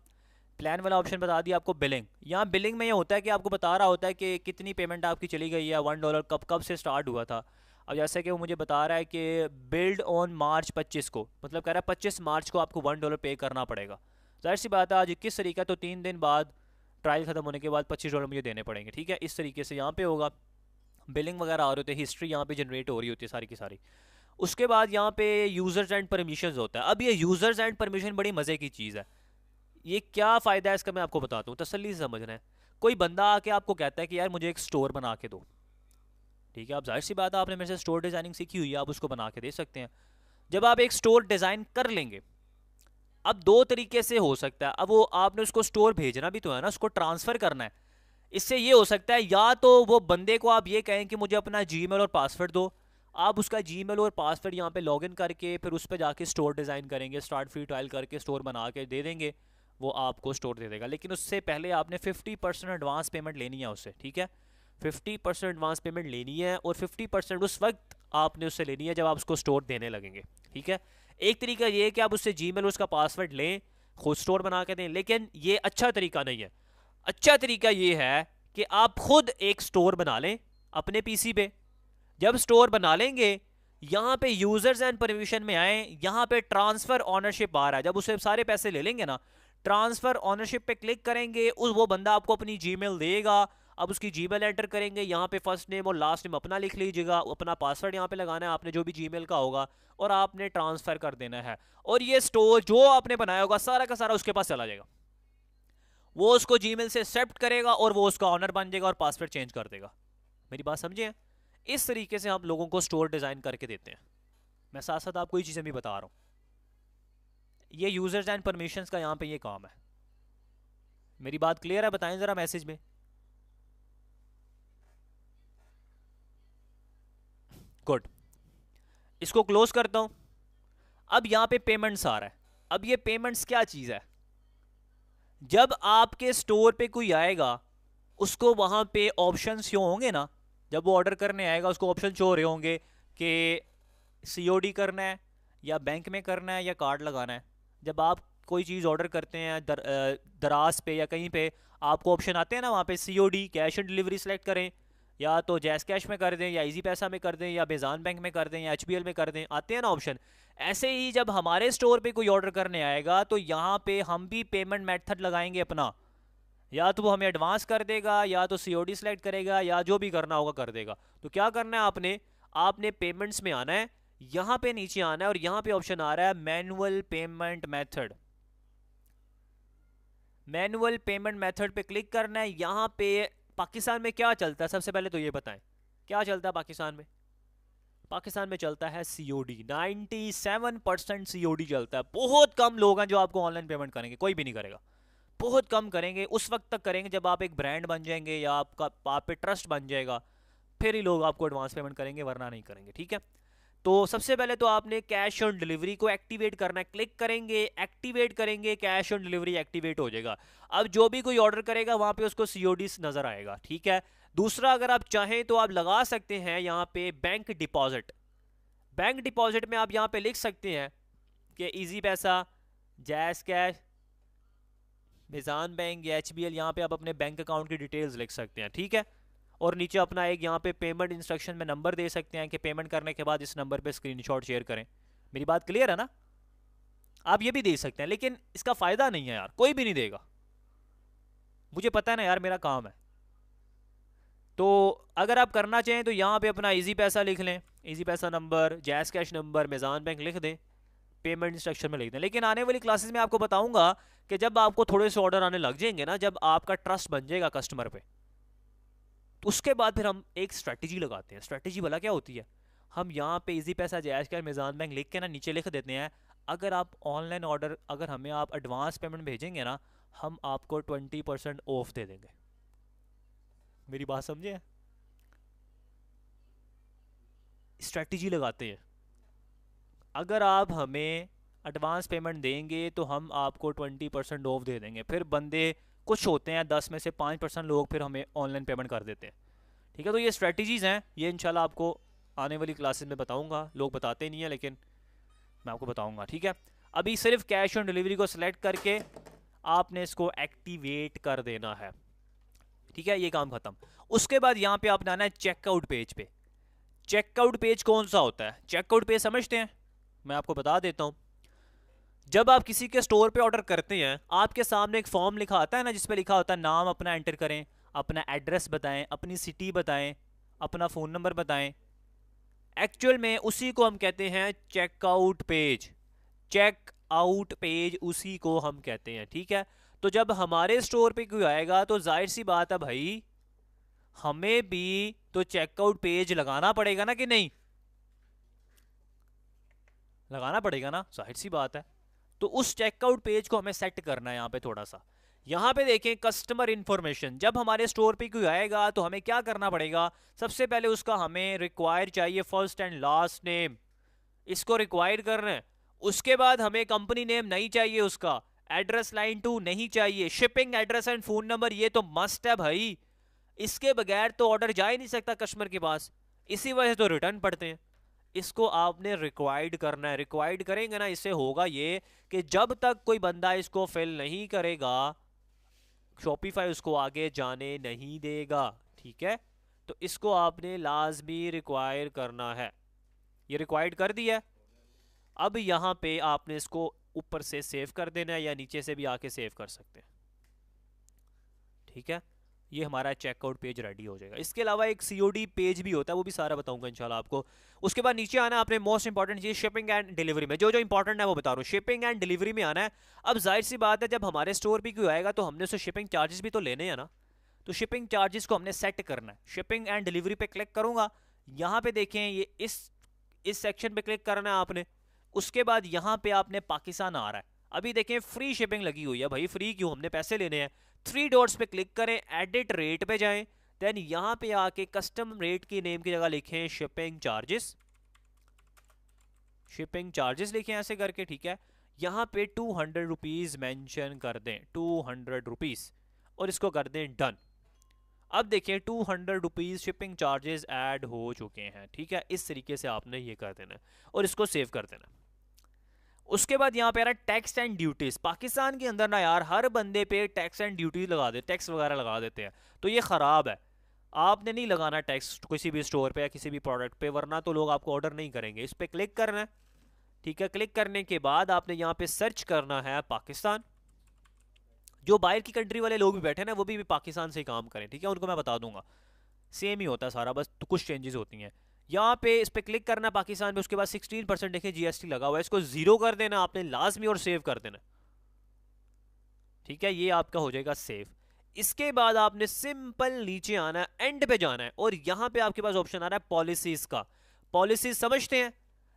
प्लान वाला ऑप्शन बता दिया आपको। बिलिंग, यहाँ बिलिंग में ये होता है कि आपको बता रहा होता है कि कितनी पेमेंट आपकी चली गई है, $1 कब कब से स्टार्ट हुआ था। अब जैसे कि वो मुझे बता रहा है कि बिल्ड ऑन मार्च 25 को, मतलब कह रहा है 25 मार्च को आपको $1 पे करना पड़ेगा। जाहिर सी बात है आज 21 तरीका, तो 3 दिन बाद ट्रायल ख़त्म होने के बाद $25 मुझे देने पड़ेंगे। ठीक है, इस तरीके से यहाँ पे होगा, बिलिंग वगैरह आ रहे होते हैं, हिस्ट्री यहाँ पे जनरेट हो रही होती है सारी की सारी। उसके बाद यहाँ पे यूज़र्स एंड परमिशंस होता है। अब ये यूज़र्स एंड परमिशन बड़ी मज़े की चीज़ है, ये क्या फ़ायदा है इसका मैं आपको बताता हूँ, तसल्ली से समझना है। कोई बंदा आके आपको कहता है कि यार मुझे एक स्टोर बना के दो। ठीक है, अब जाहिर सी बात है आपने मेरे से स्टोर डिज़ाइनिंग सीखी हुई है, आप उसको बना के दे सकते हैं। जब आप एक स्टोर डिज़ाइन कर लेंगे, अब 2 तरीके से हो सकता है। अब वो आपने उसको स्टोर भेजना भी तो है ना, उसको ट्रांसफ़र करना है। इससे ये हो सकता है या तो वो बंदे को आप ये कहें कि मुझे अपना जीमेल और पासवर्ड दो, आप उसका जीमेल और पासवर्ड यहाँ पे लॉगिन करके फिर उस पर जाके स्टोर डिज़ाइन करेंगे, स्टार्ट फ्री ट्रायल करके स्टोर बना के दे देंगे, वो आपको स्टोर दे देगा। लेकिन उससे पहले आपने 50% एडवांस पेमेंट लेनी है उससे, ठीक है। 50% एडवांस पेमेंट लेनी है और 50% उस वक्त आपने उससे लेनी है जब आप उसको स्टोर देने लगेंगे, ठीक है। एक तरीका ये है कि आप उससे जीमेल उसका पासवर्ड लें, खुद स्टोर बना के दें, लेकिन ये अच्छा तरीका नहीं है। अच्छा तरीका ये है कि आप खुद एक स्टोर बना लें अपने पीसी पे। जब स्टोर बना लेंगे, यहाँ पे यूजर्स एंड परमिशन में आए, यहाँ पे ट्रांसफर ऑनरशिप आ रहा है, जब उसे सारे पैसे ले लेंगे ना, ट्रांसफर ऑनरशिप पे क्लिक करेंगे, उस वो बंदा आपको अपनी जीमेल देगा। अब उसकी जीमेल एंटर करेंगे, यहाँ पे फर्स्ट नेम और लास्ट नेम अपना लिख लीजिएगा, अपना पासवर्ड यहाँ पे लगाना है आपने जो भी जीमेल का होगा, और आपने ट्रांसफर कर देना है। और ये स्टोर जो आपने बनाया होगा सारा का सारा उसके पास चला जाएगा, वो उसको जीमेल से एक्सेप्ट करेगा और वो उसका ऑनर बन जाएगा और पासवर्ड चेंज कर देगा। मेरी बात समझे? इस तरीके से हम लोगों को स्टोर डिजाइन करके देते हैं। मैं साथ साथ आपको ये चीजें भी बता रहा हूं, ये यूजर्स एंड परमिशंस का यहां पे ये काम है। मेरी बात क्लियर है? बताएं जरा मैसेज में। गुड, इसको क्लोज करता हूं। अब यहां पे पेमेंट्स आ रहा है। अब ये पेमेंट्स क्या चीज है? जब आपके स्टोर पे कोई आएगा, उसको वहां पे ऑप्शन शो होंगे ना, जब वो ऑर्डर करने आएगा उसको ऑप्शन शो हो रहे होंगे कि सीओडी करना है या बैंक में करना है या कार्ड लगाना है। जब आप कोई चीज़ ऑर्डर करते हैं दराज पे या कहीं पे, आपको ऑप्शन आते हैं ना वहाँ पे COD cash on delivery select करें, या तो जैस कैश में कर दें, या इजी पैसा में कर दें, या बेजान बैंक में कर दें, या एचबीएल में कर दें, आते हैं ना ऑप्शन। ऐसे ही जब हमारे स्टोर पे कोई ऑर्डर करने आएगा तो यहाँ पे हम भी पेमेंट मेथड लगाएंगे अपना, या तो वो हमें एडवांस कर देगा, या तो सीओडी सेलेक्ट करेगा, या जो भी करना होगा कर देगा। तो क्या करना है आपने, आपने पेमेंट्स में आना है, यहां पे नीचे आना है और यहां पे ऑप्शन आ रहा है manual payment method. Manual payment method पे क्लिक करना है। यहां पे पाकिस्तान में क्या चलता है सबसे पहले तो ये बताएं, क्या चलता है पाकिस्तान में? पाकिस्तान में चलता है सीओडी। 97% सीओडी चलता है। बहुत कम लोग हैं जो आपको ऑनलाइन पेमेंट करेंगे, कोई भी नहीं करेगा। बहुत कम करेंगे, उस वक्त तक करेंगे जब आप एक ब्रांड बन जाएंगे या आपका आप पे ट्रस्ट बन जाएगा, फिर ही लोग आपको एडवांस पेमेंट करेंगे, वरना नहीं करेंगे, ठीक है। तो सबसे पहले तो आपने कैश ऑन डिलीवरी को एक्टिवेट करना है। क्लिक करेंगे, एक्टिवेट करेंगे, कैश ऑन डिलीवरी एक्टिवेट हो जाएगा। अब जो भी कोई ऑर्डर करेगा वहां पे उसको सीओडी नजर आएगा, ठीक है। दूसरा, अगर आप चाहें तो आप लगा सकते हैं यहाँ पे बैंक डिपॉजिट। बैंक डिपॉजिट में आप यहाँ पे लिख सकते हैं कि इजी पैसा, जैस कैश, मिजान बैंक या एचबीएल, यहाँ पे आप अपने बैंक अकाउंट की डिटेल्स लिख सकते हैं, ठीक है। और नीचे अपना एक यहाँ पे पेमेंट इंस्ट्रक्शन में नंबर दे सकते हैं कि पेमेंट करने के बाद इस नंबर पे स्क्रीनशॉट शेयर करें। मेरी बात क्लियर है ना? आप ये भी दे सकते हैं, लेकिन इसका फायदा नहीं है यार, कोई भी नहीं देगा। मुझे पता है ना यार, मेरा काम है। तो अगर आप करना चाहें तो यहाँ पे अपना इजी पैसा लिख लें, इजी पैसा नंबर, जैस कैश नंबर, मिजान बैंक लिख दें, पेमेंट इंस्ट्रक्शन में लिख दें। लेकिन आने वाली क्लासेस में आपको बताऊंगा कि जब आपको थोड़े से ऑर्डर आने लग जाएंगे ना, जब आपका ट्रस्ट बन जाएगा कस्टमर पे, तो उसके बाद फिर हम एक स्ट्रैटेजी लगाते हैं। स्ट्रैटेजी भला क्या होती है? हम यहाँ पे इजी पैसा, जैश कैश, मिजान बैंक लिख के ना नीचे लिख देते हैं, अगर आप ऑनलाइन ऑर्डर, अगर हमें आप एडवांस पेमेंट भेजेंगे ना, हम आपको 20% ऑफ दे देंगे। मेरी बात समझे? स्ट्रैटेजी लगाते हैं, अगर आप हमें एडवांस पेमेंट देंगे तो हम आपको 20% ऑफ दे देंगे। फिर बंदे कुछ होते हैं, 10 में से 5% लोग फिर हमें ऑनलाइन पेमेंट कर देते हैं, ठीक है। तो ये स्ट्रैटेजीज़ हैं, ये इंशाल्लाह आपको आने वाली क्लासेस में बताऊंगा। लोग बताते नहीं हैं लेकिन मैं आपको बताऊंगा, ठीक है। अभी सिर्फ कैश ऑन डिलीवरी को सिलेक्ट करके आपने इसको एक्टिवेट कर देना है, ठीक है। ये काम खत्म। उसके बाद यहाँ पे आपने आना है चेकआउट पेज पे। चेकआउट पेज कौन सा होता है? चेकआउट पेज समझते हैं? मैं आपको बता देता हूँ। जब आप किसी के स्टोर पे ऑर्डर करते हैं, आपके सामने एक फॉर्म लिखा आता है ना, जिसपे लिखा होता है नाम अपना एंटर करें, अपना एड्रेस बताएं, अपनी सिटी बताएं, अपना फ़ोन नंबर बताएं। एक्चुअल में उसी को हम कहते हैं चेकआउट पेज। चेकआउट पेज उसी को हम कहते हैं, ठीक है। तो जब हमारे स्टोर पे कोई आएगा तो जाहिर सी बात है भाई, हमें भी तो चेकआउट पेज लगाना पड़ेगा ना, कि नहीं? लगाना पड़ेगा ना, जाहिर सी बात है। तो उस चेकआउट पेज को हमें सेट करना है यहाँ पे थोड़ा सा। यहाँ पे देखें कस्टमर इंफॉर्मेशन, जब हमारे स्टोर पे कोई आएगा तो हमें क्या करना पड़ेगा, सबसे पहले उसका हमें रिक्वायर चाहिए फर्स्ट एंड लास्ट नेम, इसको रिक्वायर करना है। उसके बाद हमें कंपनी नेम नहीं चाहिए, उसका एड्रेस लाइन 2 नहीं चाहिए, shipping address and phone number ये तो मस्ट है भाई, इसके बगैर तो ऑर्डर जा ही नहीं सकता कस्टमर के पास, इसी वजह से तो रिटर्न पड़ते हैं। इसको आपने रिक्वायर्ड करना है, रिक्वायर्ड करेंगे ना, इससे होगा ये कि जब तक कोई बंदा इसको फिल नहीं करेगा शॉपिफाई उसको आगे जाने नहीं देगा। ठीक है, तो इसको आपने लाजमी रिक्वायर करना है, ये रिक्वायर्ड कर दिया है। अब यहाँ पे आपने इसको ऊपर से सेव कर देना है या नीचे से भी आके सेव कर सकते हैं। ठीक है, ये हमारा चेकआउट पेज रेडी हो जाएगा। इसके अलावा एक सीओडी पेज भी होता है, वो भी सारा बताऊंगा इंशाल्लाह आपको। उसके बाद नीचे आना आपने, मोस्ट इंपॉर्टेंट चीज शिपिंग एंड डिलीवरी में जो जो इंपॉर्टेंट है वो बता रहा हूँ, शिपिंग एंड डिलीवरी में आना है। अब जाहिर सी बात है जब हमारे स्टोर पे कोई आएगा तो हमने उसे शिपिंग चार्जेस भी तो लेने हैं ना, तो शिपिंग चार्जेस को हमने सेट करना है। शिपिंग एंड डिलीवरी पे क्लिक करूंगा, यहाँ पे देखें ये इस सेक्शन पे क्लिक करना है आपने। उसके बाद यहाँ पे आपने पाकिस्तान आ रहा है, अभी देखें फ्री शिपिंग लगी हुई है भाई, फ्री क्यों, हमने पैसे लेने हैं। थ्री डॉट्स पे क्लिक करें, एडिट रेट पे जाएं, देन यहाँ पे आके कस्टम रेट की नेम की जगह लिखें शिपिंग चार्जेस, शिपिंग चार्जेस लिखें ऐसे करके। ठीक है, यहाँ पे 200 रुपीज़ मैंशन कर दें, 200 रुपीज़, और इसको कर दें डन। अब देखिए 200 रुपीज़ शिपिंग चार्जेस ऐड हो चुके हैं। ठीक है, इस तरीके से आपने ये कर देना है और इसको सेव कर देना। उसके बाद यहाँ पे आ रहा है टैक्स एंड ड्यूटीज। पाकिस्तान के अंदर ना यार हर बंदे पे टैक्स एंड ड्यूटीज लगा दे, टैक्स वगैरह लगा देते हैं, तो ये ख़राब है। आपने नहीं लगाना टैक्स किसी भी स्टोर पे या किसी भी प्रोडक्ट पे, वरना तो लोग आपको ऑर्डर नहीं करेंगे। इस पर क्लिक करना है। ठीक है, क्लिक करने के बाद आपने यहाँ पे सर्च करना है पाकिस्तान। जो बाहर की कंट्री वाले लोग भी बैठे ना वो भी पाकिस्तान से ही काम करें, ठीक है, उनको मैं बता दूंगा, सेम ही होता है सारा, बस तो कुछ चेंजेस होती हैं। यहाँ पे इस पे क्लिक करना है पाकिस्तान में, उसके बाद 16% देखिए जीएसटी लगा हुआ है, इसको जीरो कर देना आपने लाजमी और सेव कर देना। ठीक है, ये आपका हो जाएगा सेव। इसके बाद आपने सिंपल नीचे आना है, एंड पे जाना है, और यहाँ पे आपके पास ऑप्शन आ रहा है पॉलिसीज का। पॉलिसीज समझते हैं,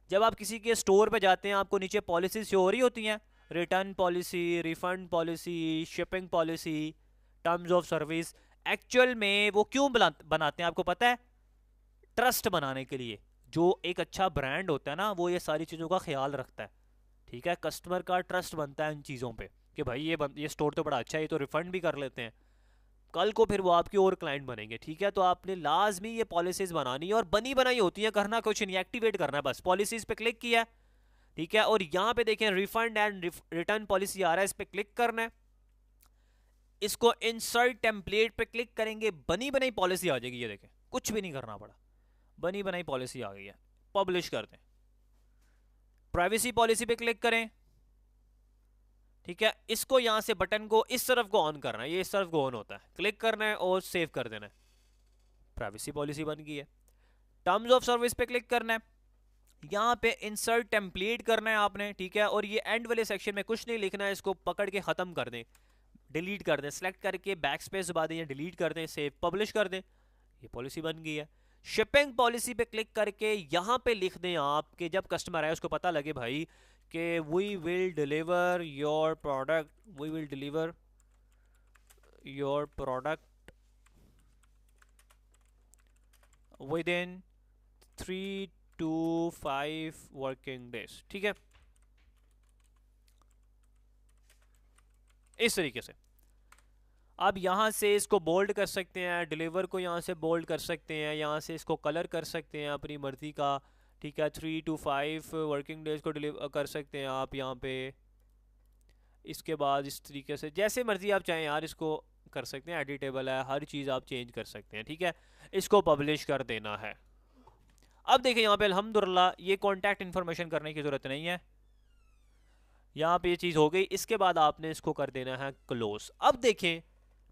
जब आप किसी के स्टोर पे जाते हैं आपको नीचे पॉलिसीज शो हो रही होती हैं, return policy, refund policy, shipping policy, terms of service. Actual में वो क्यों बनाते हैं आपको पता है? ट्रस्ट बनाने के लिए। जो एक अच्छा ब्रांड होता है ना वो ये सारी चीज़ों का ख्याल रखता है। ठीक है, कस्टमर का ट्रस्ट बनता है इन चीज़ों पे कि भाई ये स्टोर तो बड़ा अच्छा है, ये तो रिफंड भी कर लेते हैं, कल को फिर वो आपके और क्लाइंट बनेंगे। ठीक है, तो आपने लाजमी ये पॉलिसीज बनानी है, और बनी बनाई होती है, करना कुछ नहीं, एक्टिवेट करना है बस। पॉलिसीज पे क्लिक किया, ठीक है, और यहाँ पे देखें रिफंड एंड रिटर्न पॉलिसी आ रहा है, इस पे क्लिक करना है। इसको इंसर्ट टेम्पलेट पे क्लिक करेंगे, बनी बनाई पॉलिसी आ जाएगी, ये देखें कुछ भी नहीं करना पड़ा, बनी बनाई पॉलिसी आ गई है। पब्लिश कर दें, प्राइवेसी पॉलिसी पे क्लिक करें। ठीक है, इसको यहां से बटन को इस तरफ को ऑन करना है, ये इस तरफ को ऑन होता है, क्लिक करना है और सेव कर देना है। प्राइवेसी पॉलिसी बन गई है। टर्म्स ऑफ सर्विस पे क्लिक करना है, यहाँ पे इंसर्ट टेम्पलेट करना है आपने। ठीक है, और ये एंड वाले सेक्शन में कुछ नहीं लिखना है, इसको पकड़ के खत्म कर दें, डिलीट कर दें, सेलेक्ट करके बैक स्पेस दबा दें या डिलीट कर दें, सेव पब्लिश कर दें, ये पॉलिसी बन गई है। शिपिंग पॉलिसी पे क्लिक करके यहाँ पे लिख दें आप कि जब कस्टमर आए उसको पता लगे भाई कि we will deliver your product, we will deliver your product within 3 to 5 working days. ठीक है, इस तरीके से आप यहाँ से इसको बोल्ड कर सकते हैं, डिलीवर को यहाँ से बोल्ड कर सकते हैं, यहाँ से इसको कलर कर सकते हैं अपनी मर्ज़ी का। ठीक है, 3 to 5 वर्किंग डेज को डिलीवर कर सकते हैं आप यहाँ पे। इसके बाद इस तरीके से जैसे मर्ज़ी आप चाहें यार इसको कर सकते हैं, एडिटेबल है, हर चीज़ आप चेंज कर सकते हैं। ठीक है, इसको पब्लिश कर देना है। अब देखिए यहाँ पे अल्हम्दुलिल्लाह ये कॉन्टैक्ट इन्फॉर्मेशन करने की ज़रूरत नहीं है, यहाँ पे ये चीज़ हो गई। इसके बाद आपने इसको कर देना है क्लोज। अब देखें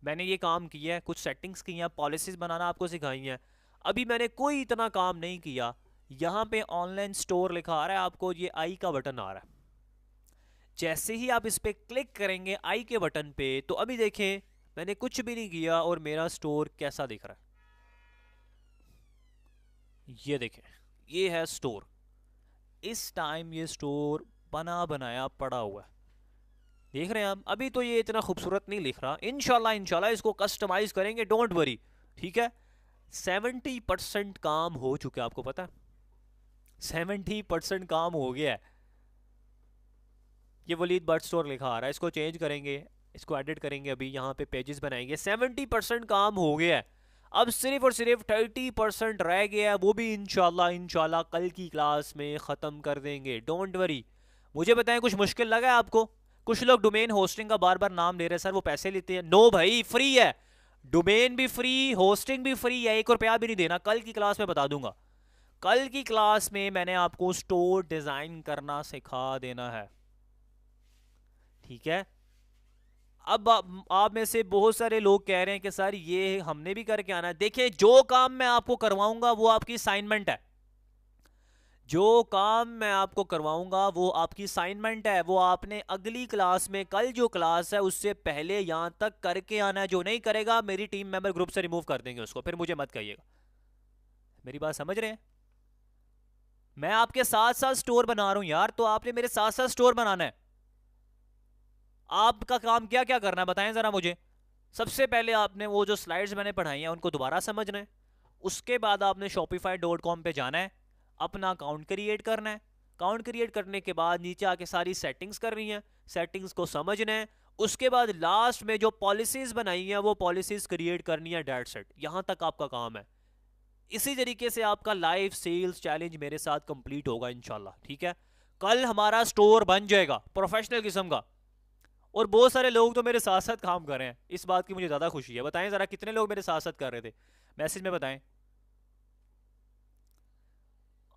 मैंने ये काम किया है, कुछ सेटिंग्स की हैं, पॉलिसीज़ बनाना आपको सिखाई हैं, अभी मैंने कोई इतना काम नहीं किया। यहाँ पे ऑनलाइन स्टोर लिखा आ रहा है आपको, ये आई का बटन आ रहा है, जैसे ही आप इस पर क्लिक करेंगे आई के बटन पे तो अभी देखें मैंने कुछ भी नहीं किया और मेरा स्टोर कैसा दिख रहा है, ये देखें ये है स्टोर। इस टाइम ये स्टोर बना बनाया पड़ा हुआ है, देख रहे हैं आप, अभी तो ये इतना खूबसूरत नहीं लिख रहा, इंशाल्लाह इंशाल्लाह इसको कस्टमाइज करेंगे, डोंट वरी। ठीक है, 70% काम हो चुका है, आपको पता है 70% काम हो गया है। ये वलीद बर्ड स्टोर लिखा आ रहा है, इसको चेंज करेंगे, इसको एडिट करेंगे, अभी यहाँ पे पेजेस बनाएंगे। 70% काम हो गया है, अब सिर्फ और सिर्फ 30% रह गया है, वो भी इंशाल्लाह इंशाल्लाह कल की क्लास में ख़त्म कर देंगे, डोंट वरी। मुझे बताएं, कुछ मुश्किल लगा है आपको? कुछ लोग डोमेन होस्टिंग का बार बार नाम ले रहे हैं, सर वो पैसे लेते हैं। नो भाई, फ्री है, डोमेन भी फ्री, होस्टिंग भी फ्री है, 1 रुपया भी नहीं देना। कल की क्लास में बता दूंगा, कल की क्लास में मैंने आपको स्टोर डिजाइन करना सिखा देना है। ठीक है, अब आप में से बहुत सारे लोग कह रहे हैं कि सर ये हमने भी करके आना है। देखिए, जो काम मैं आपको करवाऊंगा वो आपकी असाइनमेंट है, जो काम मैं आपको करवाऊंगा वो आपकी असाइनमेंट है, वो आपने अगली क्लास में, कल जो क्लास है उससे पहले यहां तक करके आना है। जो नहीं करेगा मेरी टीम मेंबर ग्रुप से रिमूव कर देंगे उसको, फिर मुझे मत कहिएगा। मेरी बात समझ रहे हैं? मैं आपके साथ साथ स्टोर बना रहा हूं यार, तो आपने मेरे साथ साथ स्टोर बनाना है। आपका काम क्या क्या करना है बताएं जरा मुझे। सबसे पहले आपने वो जो स्लाइड्स मैंने पढ़ाई हैं उनको दोबारा समझना है। उसके बाद आपने shopify.com पे जाना है, अपना अकाउंट क्रिएट करना है। अकाउंट क्रिएट करने के बाद नीचे आके सारी सेटिंग्स करनी है, सेटिंग्स को समझना है। उसके बाद लास्ट में जो पॉलिसीज बनाई हैं वो पॉलिसीज क्रिएट करनी है, डेट सेट। यहाँ तक आपका काम है। इसी तरीके से आपका लाइव सेल्स चैलेंज मेरे साथ कंप्लीट होगा इंशाल्लाह। ठीक है, कल हमारा स्टोर बन जाएगा प्रोफेशनल किस्म का, और बहुत सारे लोग तो मेरे साथ साथ काम कर रहे हैं, इस बात की मुझे ज़्यादा खुशी है। बताएं ज़रा कितने लोग मेरे साथ साथ कर रहे थे, मैसेज में बताएं।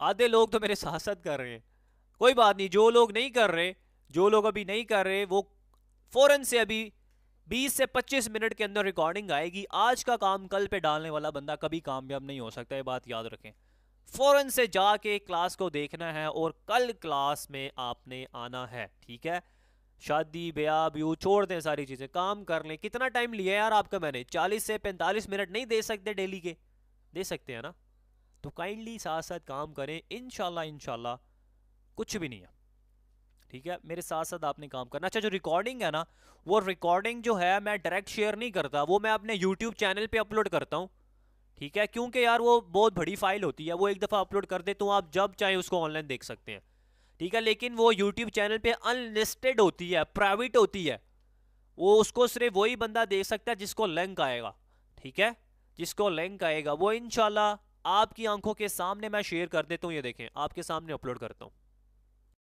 आधे लोग तो मेरे साथ साथ कर रहे हैं। कोई बात नहीं, जो लोग नहीं कर रहे, जो लोग अभी नहीं कर रहे, वो फौरन से अभी 20 से 25 मिनट के अंदर रिकॉर्डिंग आएगी। आज का काम कल पे डालने वाला बंदा कभी कामयाब नहीं हो सकता, ये बात याद रखें। फौरन से जाके क्लास को देखना है और कल क्लास में आपने आना है। ठीक है, शादी ब्याह ब्यू छोड़ दें, सारी चीज़ें, काम कर लें। कितना टाइम लिया यार आपका मैंने? 40 से 45 मिनट नहीं दे सकते डेली के? दे सकते हैं ना? तो काइंडली साथ साथ काम करें, इंशाल्लाह इंशाल्लाह कुछ भी नहीं है। ठीक है, मेरे साथ साथ आपने काम करना। अच्छा, जो रिकॉर्डिंग है ना, वो रिकॉर्डिंग जो है मैं डायरेक्ट शेयर नहीं करता, वो मैं अपने यूट्यूब चैनल पे अपलोड करता हूँ। ठीक है, क्योंकि यार वो बहुत बड़ी फाइल होती है, वो एक दफ़ा अपलोड कर दे तो आप जब चाहे उसको ऑनलाइन देख सकते हैं। ठीक है, लेकिन वो यूट्यूब चैनल पे अनलिस्टेड होती है, प्राइवेट होती है, वो उसको सिर्फ वही बंदा देख सकता है जिसको लिंक आएगा। ठीक है, जिसको लिंक आएगा वो इंशाल्लाह आपकी आंखों के सामने मैं शेयर कर देता हूँ। ये देखें, आपके सामने अपलोड करता हूँ।